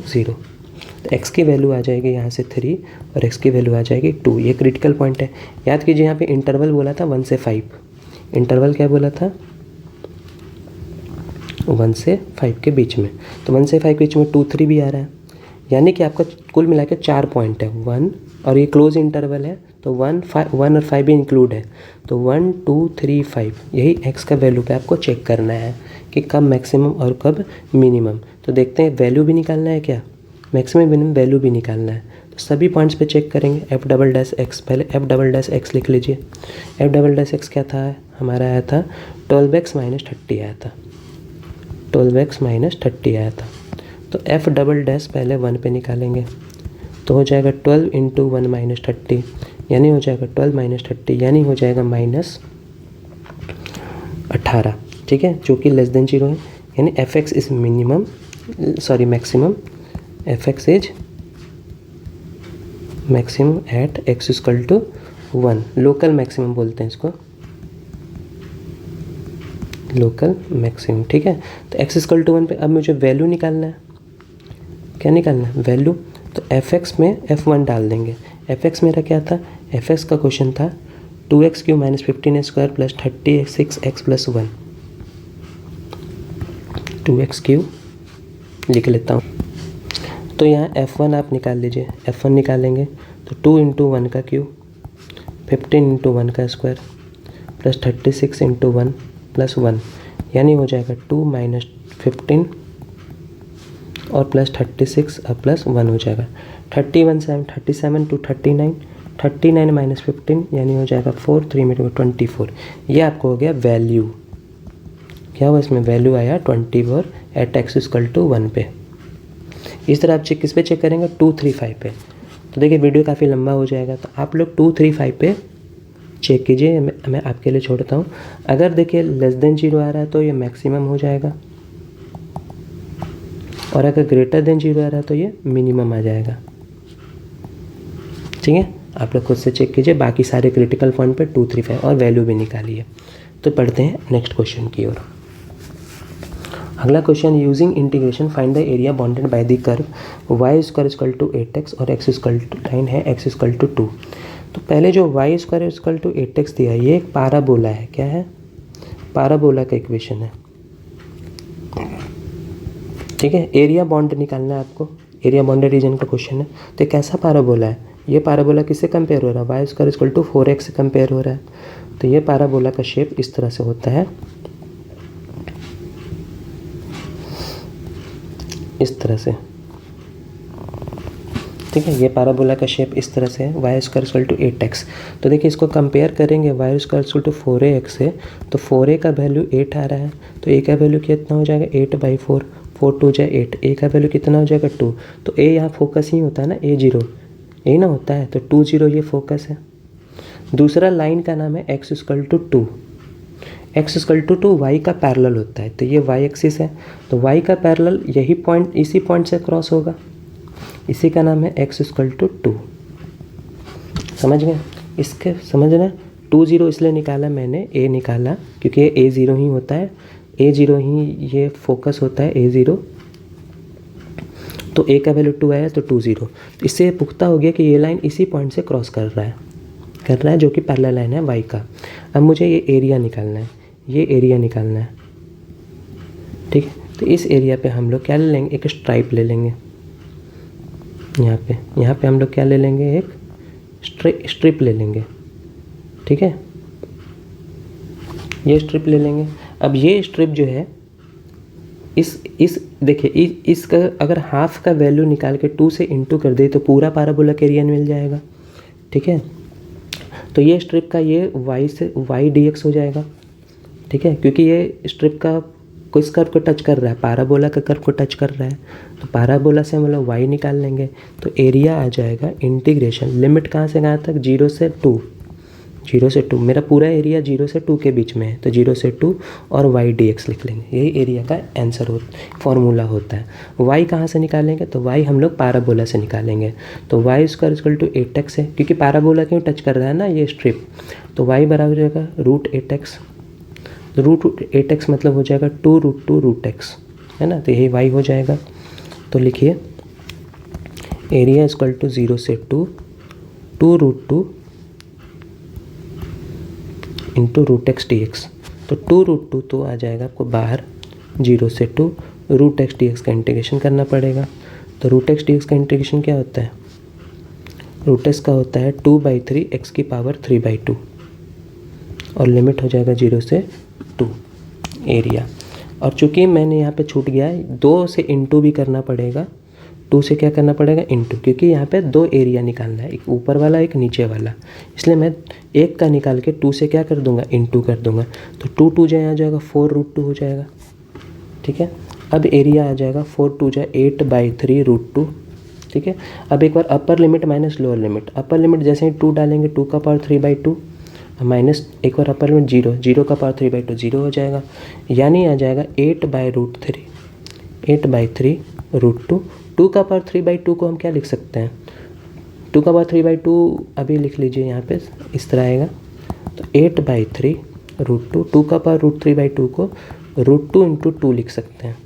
0। तो x की वैल्यू आ जाएगी यहाँ से 3 और x की वैल्यू आ जाएगी 2। ये क्रिटिकल पॉइंट है। याद कीजिए यहाँ पे इंटरवल बोला था 1 से 5, इंटरवल क्या बोला था, 1 से 5 के बीच में। तो 1 से 5 के बीच में 2 3 भी आ रहा है, यानी कि आपका कुल मिला के 4 पॉइंट है, 1, और ये क्लोज इंटरवल है तो 1 और 5 भी इंक्लूड है, तो 1 2 3 5, यही x का वैल्यू पे आपको चेक करना है कि कब मैक्सिमम और कब मिनिमम। तो देखते हैं वैल्यू भी निकालना है क्या, मैक्सिमम मिनिमम वैल्यू भी निकालना है। तो सभी पॉइंट्स पे चेक करेंगे। f''x, पहले f''x लिख लीजिए। f''x क्या था, हमारा आया था 12x -30 आया था, 12x -30 आया था। तो f'' पहले 1 पे निकालेंगे तो हो जाएगा 12 × 1 - 30, यानी हो जाएगा 12 - 30, यानी हो जाएगा -18, ठीक है, जो कि <0 है। यानी fx is minimum sorry maximum, F X is maximum at X equal to 1, local maximum बोलते हैं इसको, लोकल मैक्सिमम। ठीक है, तो एक्स इक्वल टू 1 पे अब मुझे वैल्यू निकालना है। क्या निकालना है? वैल्यू। तो एफ एक्स में f1 डाल देंगे। एफ एक्स मेरा क्या था? एफ एक्स का क्वेश्चन था 2x³ minus 15x² plus 36x plus 1, 2x³ लिख लेता हूँ। तो यहाँ f1 आप निकाल लीजिए, f1 निकालेंगे तो 2 इंटू 1 का क्यूब, 15 इंटू 1 का स्क्वायर प्लस 36 इंटू 1 प्लस 1, यानी हो जाएगा 2 माइनस 15 और प्लस 36 और प्लस 1 हो जाएगा 37 टू 39, 39 माइनस 15 यानी हो जाएगा 4, 3 में 24। ये आपको हो गया वैल्यू। क्या हुआ इसमें? वैल्यू आया 24 एट एक्स इक्वल टू 1 पे। इस तरह आप चेक किस पे चेक करेंगे? 2, 3, 5 पे। तो देखिए वीडियो काफ़ी लंबा हो जाएगा, तो आप लोग 2, 3, 5 पे चेक कीजिए, मैं आपके लिए छोड़ता हूँ। अगर देखिए लेस देन 0 आ रहा है तो ये मैक्सिमम हो जाएगा, और अगर ग्रेटर देन 0 आ रहा है तो ये मिनिमम आ जाएगा। ठीक है, आप लोग खुद से चेक कीजिए। बाकी सारे क्रिटिकल पॉइंट पे 2, 3, 5 और वैल्यू भी निकालिए। तो पढ़ते हैं नेक्स्ट क्वेश्चन की ओर। अगला question, using integration find the area bounded by the curve y square equal to 8x और x इक्वल टू 9 है, x इक्वल टू 2। तो पहले जो y square equal to 8x दिया है ये एक पाराबोला है। क्या है? पाराबोला का इक्वेशन है। ठीक है, एरिया बाउंड निकालना है आपको, एरिया बाउंडेड रीजन का क्वेश्चन है। तो कैसा पाराबोला है? ये पाराबोला किससे कंपेयर हो रहा है? y square equal to 4x से कंपेयर हो रहा है। तो ये पाराबोला का शेप इस तरह से होता है, इस तरह से। ठीक है, ये पाराबोला का शेप इस तरह से है, y square equal to 8x। तो देखिए इसको कंपेयर करेंगे y square equal to 4ax से, तो 4a का वैल्यू 8 आ रहा है, तो a का वैल्यू कितना हो जाएगा? 8/4, 4 2 जाए 8, a का वैल्यू कितना हो जाएगा? 2। तो a यहाँ फोकस ही होता है ना, a0 यही ना होता है, तो 2 0 ये फोकस है। दूसरा लाइन का नाम है x equal to 2, x equal to 2 y का पैरेलल होता है, तो ये y एक्सिस है, तो y का पैरेलल यही पॉइंट, इसी पॉइंट से क्रॉस होगा, इसी का नाम है x इक्वल टू 2। समझ गए? इसके समझना, 2 0 इसलिए निकाला मैंने, a निकाला क्योंकि ये a0 ही होता है, a0 ही ये फोकस होता है, a0। तो a का वैल्यू 2 आया तो 2 0। तो इससे पुख्ता हो गया कि ये लाइन इसी पॉइंट से क्रॉस कर रहा है जो कि पैरेलल लाइन है y का। अब मुझे ये एरिया निकालना है, ये एरिया निकालना है। ठीक है, तो इस एरिया पे हम लोग क्या ले लेंगे? एक स्ट्राइप ले लेंगे। यहाँ पे हम लोग क्या ले लेंगे? एक स्ट्रिप ले लेंगे। ठीक है, ये स्ट्रिप ले लेंगे। अब ये स्ट्रिप जो है इस देखिए इसका अगर हाफ का वैल्यू निकाल के 2 से इंटू कर दे तो पूरा पाराबोला का एरिया मिल जाएगा। ठीक है, तो ये स्ट्रिप का ये y से y dx हो जाएगा। ठीक है, क्योंकि ये स्ट्रिप का किस कर्व को टच कर रहा है? पाराबोला का कर्व को टच कर रहा है, तो पाराबोला से हम लोग y निकाल लेंगे, तो एरिया आ जाएगा इंटीग्रेशन, लिमिट कहाँ से कहाँ तक? 0 से 2, 0 से 2। मेरा पूरा एरिया 0 से 2 के बीच में है, तो 0 से 2 और y dx लिख लेंगे। यही एरिया का आंसर फॉर्मूला होता है। y कहाँ से निकालेंगे? तो y हम लोग पाराबोला से निकालेंगे, तो y square equal to 8x है, क्योंकि पाराबोला क्यों टच कर रहा है ना ये स्ट्रिप, तो y बराबर हो जाएगा √8x। √8x मतलब हो जाएगा 2√2√x, है ना, तो यही y हो जाएगा। तो लिखिए एरिया इक्वल टू 0 से 2, 2√2 इंटू √x dx। तो 2√2 तो आ जाएगा आपको बाहर, 0 से 2 √x dx का इंटीग्रेशन करना पड़ेगा। तो √x dx का इंटीग्रेशन क्या होता है? √x का होता है 2/3 x की पावर 3/2, और लिमिट हो जाएगा 0 से 2 एरिया। और चूँकि मैंने यहाँ पे छूट गया है, 2 से इंटू भी करना पड़ेगा, 2 से क्या करना पड़ेगा? इंटू, क्योंकि यहाँ पे 2 एरिया निकालना है, एक ऊपर वाला एक नीचे वाला, इसलिए मैं एक का निकाल के 2 से क्या कर दूंगा? इंटू कर दूंगा। तो 2 2 जाए आ जाएगा 4√2 हो जाएगा। ठीक है, अब एरिया आ जाएगा 4 2 जाए 8/3√2। ठीक है, अब एक बार upper limit minus lower limit, upper limit जैसे ही 2 डालेंगे 2 का पावर 3/2 माइनस एक बार अपर लिमिट 0 का पावर 3/2 0 हो जाएगा, यानी आ जाएगा 8/√3, 8/3√2। 2^3/2 को हम क्या लिख सकते हैं, 2^3/2 अभी लिख लीजिए यहाँ पे, इस तरह आएगा। तो 8/3√2, 2^√3/2 को √2 × 2 लिख सकते हैं,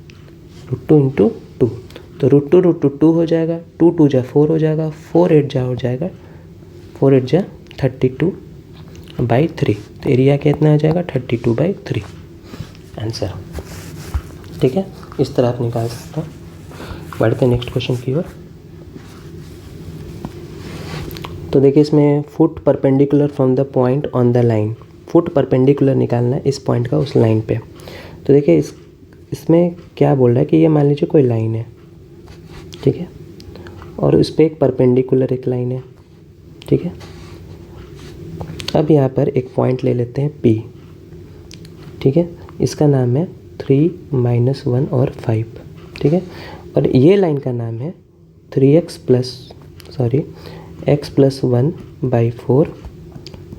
√2 × 2। तो √2 हो जाएगा, 2 × 4 हो जाएगा, 4 8 हो जाएगा, 4 8 32/3। तो एरिया कितना आ जाएगा, 32/3 आंसर। ठीक है, इस तरह आप निकाल सकते हैं। बढ़ते नेक्स्ट क्वेश्चन की ओर। तो देखिए इसमें foot perpendicular from the point on the line, foot perpendicular निकालना है इस पॉइंट का उस लाइन पे। तो देखिए इसमें क्या बोल रहा है कि ये मान लीजिए कोई लाइन है, ठीक है, और उस पर एक परपेंडिकुलर एक लाइन है, ठीक है। अब यहाँ पर एक पॉइंट ले लेते हैं P, ठीक है, इसका नाम है 3, -1 और 5, ठीक है, और ये लाइन का नाम है x + 1/4,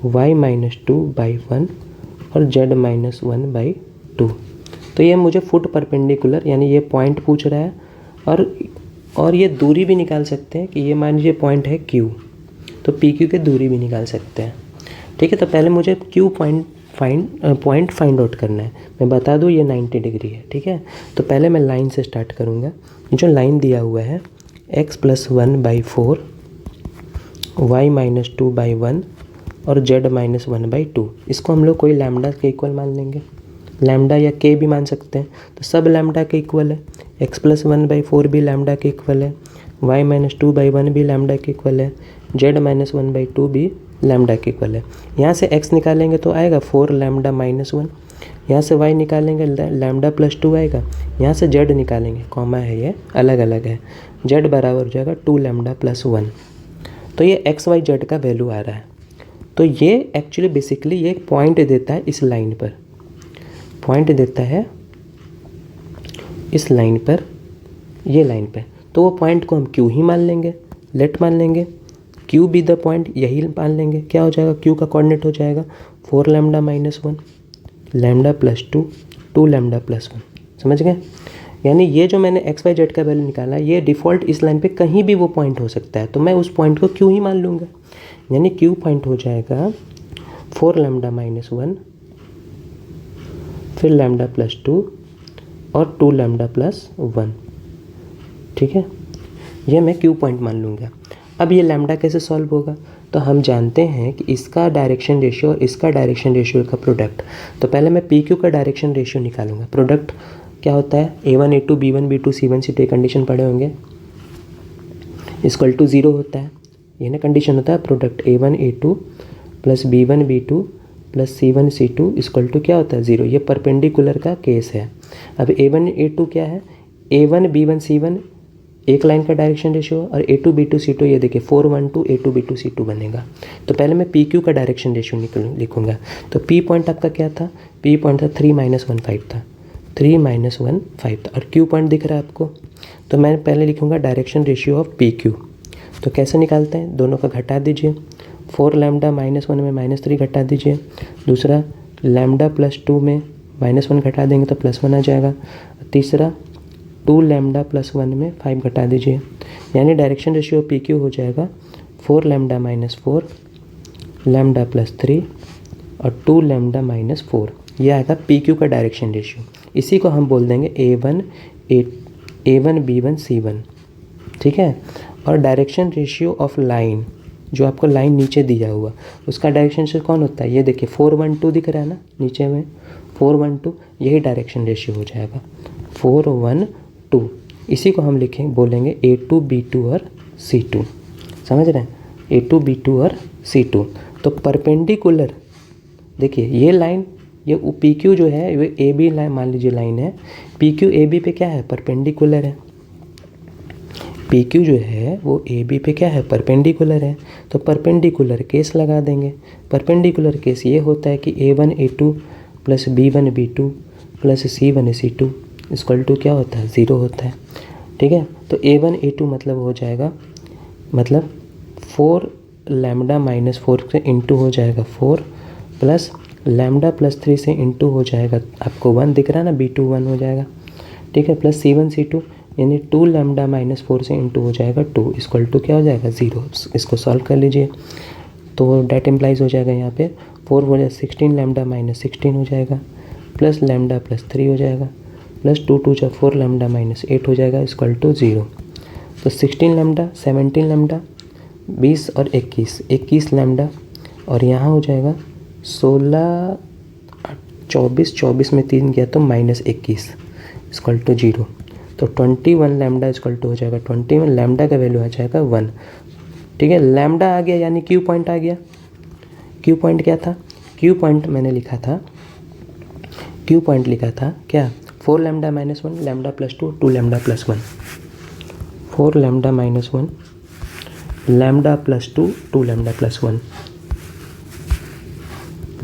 y - 2/1 और z - 1/2। तो ये मुझे फुट परपेंडिकुलर यानी ये पॉइंट पूछ रहा है, और ये दूरी भी निकाल सकते हैं कि ये मान लीजिए पॉइंट है Q, तो PQ की दूरी भी निकाल सकते हैं, ठीक है। तो पहले मुझे Q पॉइंट फाइंड आउट करना है। मैं बता दूँ ये 90 डिग्री है, ठीक है। तो पहले मैं लाइन से स्टार्ट करूँगा। जो लाइन दिया हुआ है x + 1/4, y - 2/1 और z - 1/2, इसको हम लोग कोई लैम्डा के इक्वल मान लेंगे, लैम्डा या k भी मान सकते हैं। तो सब लैम्डा के इक्वल है, x + 1/4 भी लैम्डा के इक्वल है, y - 2/1 भी लैम्डा के इक्वल है, z - 1/2 भी लैम्डा के इक्वल है। यहाँ से x निकालेंगे तो आएगा 4 लैम्डा -1, यहाँ से y निकालेंगे लैम्डा + 2 आएगा, यहाँ से z निकालेंगे, कॉमा है ये अलग अलग है, z बराबर हो जाएगा 2 लैम्डा + 1। तो ये x y z का वैल्यू आ रहा है। तो ये एक्चुअली बेसिकली ये एक पॉइंट देता है इस लाइन पर, पॉइंट देता है इस लाइन पर, ये लाइन पे। तो वो पॉइंट को हम Q ही मान लेंगे, लेट मान लेंगे, Q बी द पॉइंट, यही मान लेंगे। क्या हो जाएगा, Q का कोऑर्डिनेट हो जाएगा 4 लैम्डा -1, लैम्डा + 2, 2 लैम्डा + 1। समझ गए? यानी ये जो मैंने x y z का वैल्यू निकाला, ये डिफ़ॉल्ट इस लाइन पे कहीं भी वो पॉइंट हो सकता है, तो मैं उस पॉइंट को Q ही मान लूँगा। यानी Q पॉइंट हो जाएगा 4 लैम्डा -1, फिर लैम्डा + 2 और 2 लैम्डा + 1, ठीक है। ये मैं Q पॉइंट मान लूँगा। अब ये लैम्डा कैसे सॉल्व होगा, तो हम जानते हैं कि इसका डायरेक्शन रेशियो और इसका डायरेक्शन रेशियो का प्रोडक्ट। तो पहले मैं PQ का डायरेक्शन रेशियो निकालूंगा। प्रोडक्ट क्या होता है, A1 A2 B1 B2 C1 C2 condition पढ़े होंगे, = 0 होता है, ये ना कंडीशन होता है। Product A1 A2 + B1 B2 + C1 C2 = क्या होता है, 0। ये परपेंडिकुलर का केस है। अब A1 A2 क्या है, A1 B1 C1 एक लाइन का डायरेक्शन रेशियो, और A2 B2 C2 ये देखिए 4 1 2 A2 B2 C2 बनेगा। तो पहले मैं PQ का डायरेक्शन रेशियो लिखूंगा। तो P पॉइंट आपका क्या था, P पॉइंट था 3 - 1 5 था, 3 - 1 5 था, और Q पॉइंट दिख रहा है आपको। तो मैं पहले लिखूंगा डायरेक्शन रेशियो ऑफ PQ। तो कैसे निकालते हैं, दोनों का घटा दीजिए, 4 लैम्डा -1 में -3 घटा दीजिए, दूसरा लैम्डा + 2 में -1 घटा देंगे तो +1 आ जाएगा, तीसरा 2 लैम्डा + 1 में 5 घटा दीजिए। यानी डायरेक्शन रेशियो PQ हो जाएगा 4 लैम्डा -4, लैम्डा + 3 और 2 लैम्डा -4। ये आएगा PQ का डायरेक्शन रेशियो। इसी को हम बोल देंगे A1 B1 C1, ठीक है। और डायरेक्शन रेशियो ऑफ लाइन, जो आपको लाइन नीचे दिया हुआ, उसका डायरेक्शन रेशियो कौन होता है, ये देखिए 4 1 2 दिख रहा है ना नीचे में, 4 1 2, यही डायरेक्शन रेशियो हो जाएगा 4 1 2। इसी को हम बोलेंगे A2 B2 और C2। समझ रहे हैं, A2 B2 और C2। तो परपेंडिकुलर देखिए ये लाइन, ये PQ जो है ये AB लाइन मान लीजिए लाइन है, PQ AB पे क्या है, परपेंडिकुलर है। PQ जो है वो AB पे क्या है, परपेंडिकुलर है। तो परपेंडिकुलर केस लगा देंगे। परपेंडिकुलर केस ये होता है कि A1 A2 + B1 B2 + C1 C2 = क्या होता है, 0 होता है, ठीक है। तो A1 A2 मतलब हो जाएगा, मतलब 4 लैम्डा -4 से इंटू हो जाएगा 4, प्लस लैम्डा + 3 से इंटू हो जाएगा, आपको 1 दिख रहा है ना, B2 1 हो जाएगा, ठीक है, प्लस C1 C2 यानी 2 लैम्डा माइनस 4 से इंटू हो जाएगा 2 इक्वल टू क्या हो जाएगा 0। इसको सॉल्व कर लीजिए तो डेट इम्प्लाइज हो जाएगा यहाँ पे 4 हो जाएगा 16 लैम्डा माइनस 16 हो जाएगा प्लस लैम्डा प्लस 3 हो जाएगा प्लस 2 2 जा 4 लैम्डा माइनस 8 हो जाएगा इक्वल टू 0। तो 16 लैम्डा 17 लैम्डा 20 और 21 लैम्डा और यहाँ हो जाएगा 16 24 में 3 गया तो माइनस 21 इक्वल टू 0। तो 21 लैम्डा इक्वल टू हो जाएगा 21 लैम्डा का वैल्यू आ जाएगा 1। ठीक है, लैम्डा आ गया यानी क्यू पॉइंट आ गया। क्यू पॉइंट क्या था? क्यू पॉइंट मैंने लिखा था, क्यू पॉइंट लिखा था क्या 4 lambda minus 1 lambda plus 2 2 lambda plus 1 4 lambda minus 1 lambda plus 2 2 lambda plus 1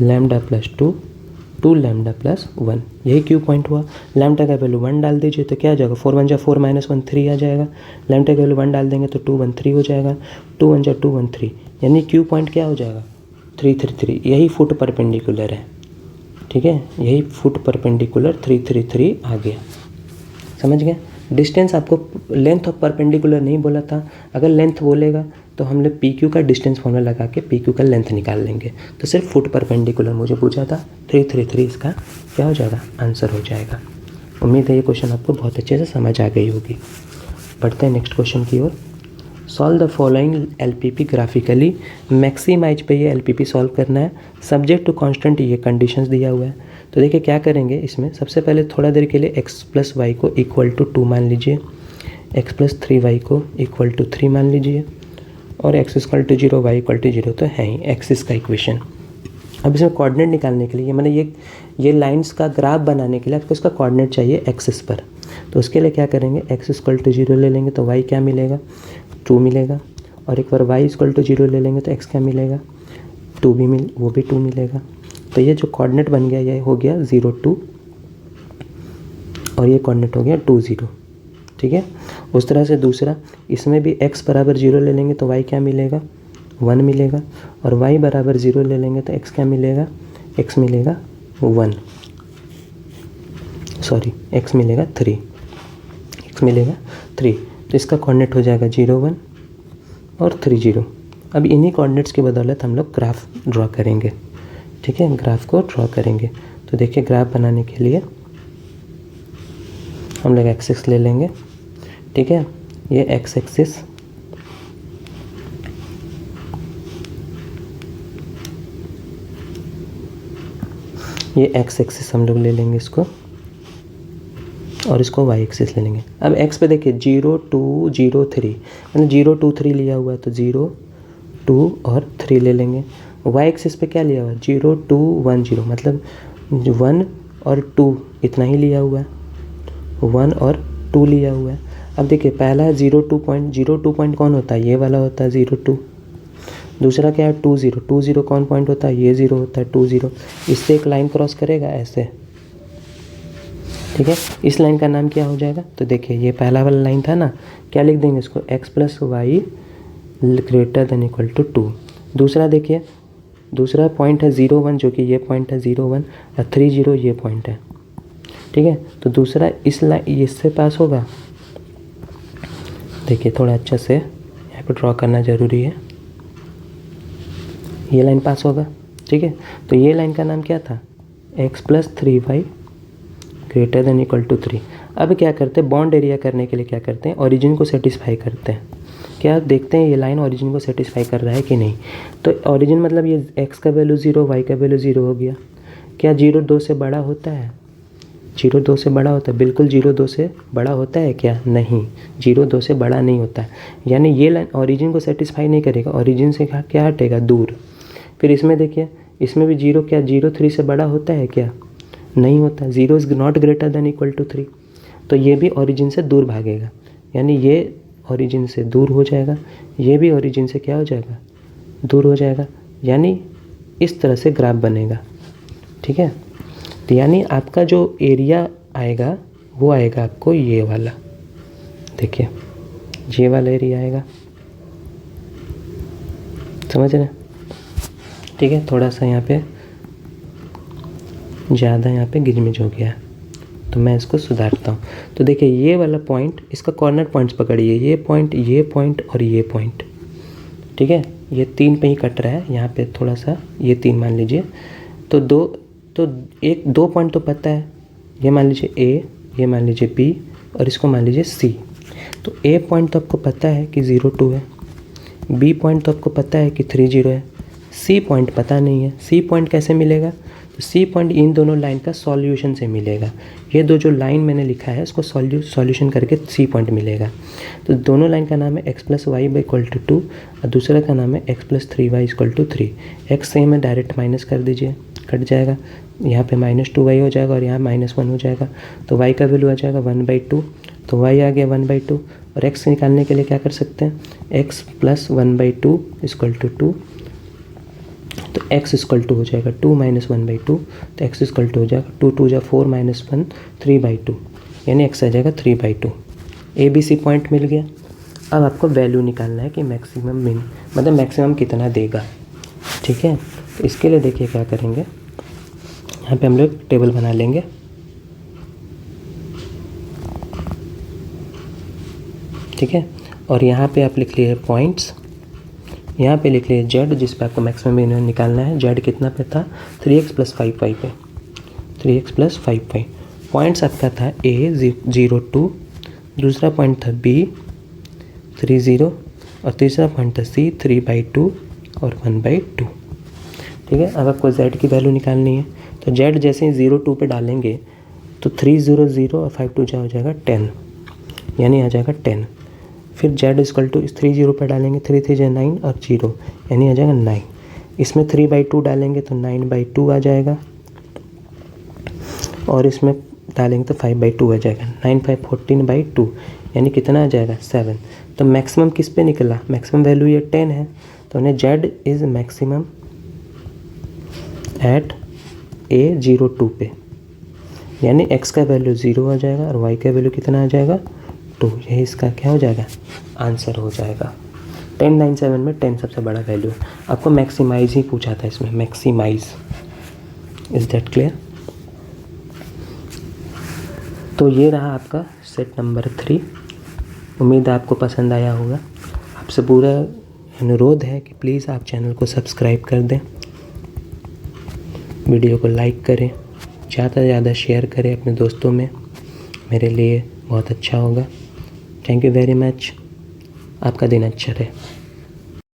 lambda plus 2 2 lambda plus 1 यही क्यू पॉइंट हुआ। लैम्डा का वैल्यू 1 डाल दीजिए तो क्या आ जाएगा 4 1 जा 4 माइनस 1 3 आ जाएगा। लैम्डा का वैल्यू 1 डाल देंगे तो 2 1 3 हो जाएगा 2 1 जा 2 1 3 यानी क्यू पॉइंट क्या हो जाएगा 3 3 3 यही फुट परपेंडिकुलर है। ठीक है, यही फुट परपेंडिकुलर 3 3 3 आ गया। समझ गए? डिस्टेंस आपको लेंथ ऑफ परपेंडिकुलर नहीं बोला था, अगर लेंथ बोलेगा तो हम लोग पी क्यू का डिस्टेंस फॉर्मूला लगा के पी क्यू का लेंथ निकाल लेंगे। तो सिर्फ फुट परपेंडिकुलर मुझे पूछा था 3 3 3 इसका क्या हो जाएगा आंसर हो जाएगा। उम्मीद है ये क्वेश्चन आपको बहुत अच्छे से समझ आ गई होगी। बढ़ते हैं नेक्स्ट क्वेश्चन की ओर। Solve the following LPP graphically. Maximize पे ये LPP सॉल्व करना है, सब्जेक्ट टू कांस्टेंट ये कंडीशंस दिया हुआ है। तो देखिए क्या करेंगे इसमें, सबसे पहले थोड़ा देर के लिए x प्लस वाई को इक्वल टू 2 मान लीजिए, x प्लस 3y को इक्वल टू 3 मान लीजिए और x equal to 0 y equal to 0 तो है ही एक्सिस का इक्वेशन। अब इसमें कोऑर्डिनेट निकालने के लिए मैंने ये लाइंस का ग्राफ बनाने के लिए आपको इसका कोऑर्डिनेट चाहिए एक्सिस पर। तो उसके लिए क्या करेंगे x इक्वल टू 0 ले लेंगे तो y क्या मिलेगा 2 मिलेगा और एक बार y इक्वल टू 0 ले लेंगे तो x क्या मिलेगा 2 भी वो भी 2 मिलेगा। तो ये जो कोऑर्डिनेट बन गया ये हो गया 0 2 और ये कोऑर्डिनेट हो गया 2 0। ठीक है, उस तरह से दूसरा इसमें भी x बराबर 0 ले लेंगे तो y क्या मिलेगा 1 मिलेगा और y बराबर 0 ले लेंगे तो x क्या मिलेगा x मिलेगा 1 सॉरी x मिलेगा 3 x मिलेगा 3। तो इसका कोऑर्डिनेट हो जाएगा 0 1 और 3 0। अब इन्हीं कोऑर्डिनेट्स की बदौलत हम लोग ग्राफ ड्रॉ करेंगे। ठीक है, ग्राफ को ड्रॉ करेंगे। तो देखिए ग्राफ बनाने के लिए हम लोग एक्सिस ले लेंगे। ठीक है, ये एक्स एक्सिस ये एक्स एक्सिस हम लोग ले लेंगे इसको और इसको वाई एक्सिस ले लेंगे। अब एक्स पे देखिए 0 2 0 3 मतलब 0 2 3 लिया हुआ है तो 0 2 और 3 ले लेंगे। वाई एक्सिस पे क्या लिया हुआ है 0 2 1 0 मतलब 1 और 2 इतना ही लिया हुआ है 1 और 2 लिया हुआ है। अब देखिए पहला है 0 2 पॉइंट 0 2 पॉइंट कौन होता है ये वाला होता है 0 2। दूसरा क्या है 2 0 2 0 कौन पॉइंट होता है ये 0 होता है 2 0। इससे एक लाइन क्रॉस करेगा ऐसे। ठीक है, इस लाइन का नाम क्या हो जाएगा तो देखिए ये पहला वाला लाइन था ना, क्या लिख देंगे इसको x plus Y greater than equal to 2। दूसरा देखिए दूसरा पॉइंट है 0 1 जो कि ये पॉइंट है 0 1 और 3 0 ये पॉइंट है। ठीक है, तो दूसरा इस लाइन इससे पास होगा। देखिए थोड़ा अच्छा से यहाँ पे ड्रॉ करना ज़रूरी है। ये लाइन पास होगा। ठीक है, तो ये लाइन का नाम क्या था x plus 3y greater than equal to 3। अब क्या करते हैं बॉन्ड एरिया करने के लिए क्या करते हैं ओरिजिन को सेटिस्फाई करते हैं। क्या देखते हैं ये लाइन ओरिजिन को सेटिस्फाई कर रहा है कि नहीं। तो ओरिजिन मतलब ये x का वैल्यू 0 y का वैल्यू 0 हो गया। क्या 0 2 से बड़ा होता है 0 2 से बड़ा होता है बिल्कुल 0 2 से बड़ा होता है क्या नहीं 0 2 से बड़ा नहीं होता है। यानी ये लाइन ओरिजिन को सेटिस्फाई नहीं करेगा, ओरिजिन से क्या हटेगा दूर। फिर इसमें देखिए इसमें भी 0 क्या 0 3 से बड़ा होता है क्या नहीं होता, 0 is not greater than equal to 3। तो ये भी ओरिजिन से दूर भागेगा यानी ये ओरिजिन से दूर हो जाएगा, ये भी ओरिजिन से क्या हो जाएगा दूर हो जाएगा। यानी इस तरह से ग्राफ बनेगा। ठीक है, तो यानी आपका जो एरिया आएगा वो आएगा आपको ये वाला। देखिए ये वाला एरिया आएगा, समझ रहे हैं। ठीक है, थोड़ा सा यहाँ पे ज़्यादा यहाँ पे गिजमिज हो गया। तो मैं इसको सुधारता हूँ। तो देखिए ये वाला पॉइंट, इसका कॉर्नर पॉइंट्स पकड़िए, ये पॉइंट और ये पॉइंट, ठीक है, ये 3 पे ही कट रहा है, यहाँ पे थोड़ा सा ये 3 मान लीजिए। तो दो पॉइंट तो पता है, ये मान लीजिए ए, ये मान लीजिए बी और इसको मान लीजिए सी। तो ए पॉइंट तो आपको पता है कि 0 2 है, बी पॉइंट तो आपको पता है कि 3 0 है, सी पॉइंट पता नहीं है। सी पॉइंट कैसे मिलेगा? तो सी पॉइंट इन दोनों लाइन का सॉल्यूशन से मिलेगा। ये दो जो लाइन मैंने लिखा है इसको सॉल्यूशन करके सी पॉइंट मिलेगा। तो दोनों लाइन का नाम है x + y = 2 और दूसरा का नाम है x + 3y = 3। x सेम है, डायरेक्ट माइनस कर दीजिए, कट जाएगा, यहाँ पे -2y हो जाएगा और यहाँ -1 हो जाएगा। तो y का वैल्यू आ जाएगा 1/2, तो y आ गया 1/2। और x निकालने के लिए क्या कर सकते हैं, x + 1/2 = 2, तो x = हो जाएगा 2 - 1/2, तो x = हो जाएगा 2 2 = 4 - 1 3/2, यानी x आ जाएगा 3/2। ABC पॉइंट मिल गया। अब आपको वैल्यू निकालना है कि मैक्सिमम मिन मतलब मैक्सिमम कितना देगा, ठीक है। तो इसके लिए देखिए क्या करेंगे, यहाँ पे हम लोग टेबल बना लेंगे, ठीक है। और यहाँ पे आप लिख लिए पॉइंट्स, यहाँ पे लिख लिए z जिस पे आपको मैक्सिमम मिनिमम निकालना है। z कितना पे था, 3x + 5y पे, 3x + 5y। पॉइंट्स आपका था a 0 2, दूसरा पॉइंट था b 3 0 और तीसरा पॉइंट था c 3/2 और 1/2, ठीक है। अब आपको z की वैल्यू निकालनी है। तो z जैसे ही 0 2 पे डालेंगे तो 3 0 0 और 5 2 हो जाएगा 10, यानी आ जाएगा 10। फिर z = 3 0 पर डालेंगे, 3 3 = 9 और 0, यानी आ जाएगा 9। इसमें 3/2 डालेंगे तो 9/2 आ जाएगा और इसमें डालेंगे तो 5/2 आ जाएगा, 9 5 14/2, यानी कितना आ जाएगा 7। तो मैक्सिमम किस पे निकला, मैक्सिमम वैल्यू ये 10 है, तो उन्हें z is maximum at a 0 2 पे, यानी x का वैल्यू 0 आ जाएगा और y का वैल्यू कितना आ जाएगा 2। यही इसका क्या हो जाएगा, आंसर हो जाएगा। 1097 में 10 सबसे बड़ा वैल्यू है। आपको मैक्सिमाइज ही पूछा था इसमें, मैक्सिमाइज। Is that clear? तो ये रहा आपका सेट नंबर 3। उम्मीद है आपको पसंद आया होगा। आपसे पूरा अनुरोध है कि प्लीज़ आप चैनल को सब्सक्राइब कर दें, वीडियो को लाइक करें, ज़्यादा से ज़्यादा शेयर करें अपने दोस्तों में, मेरे लिए बहुत अच्छा होगा। Thank you very much. आपका दिन अच्छा रहे।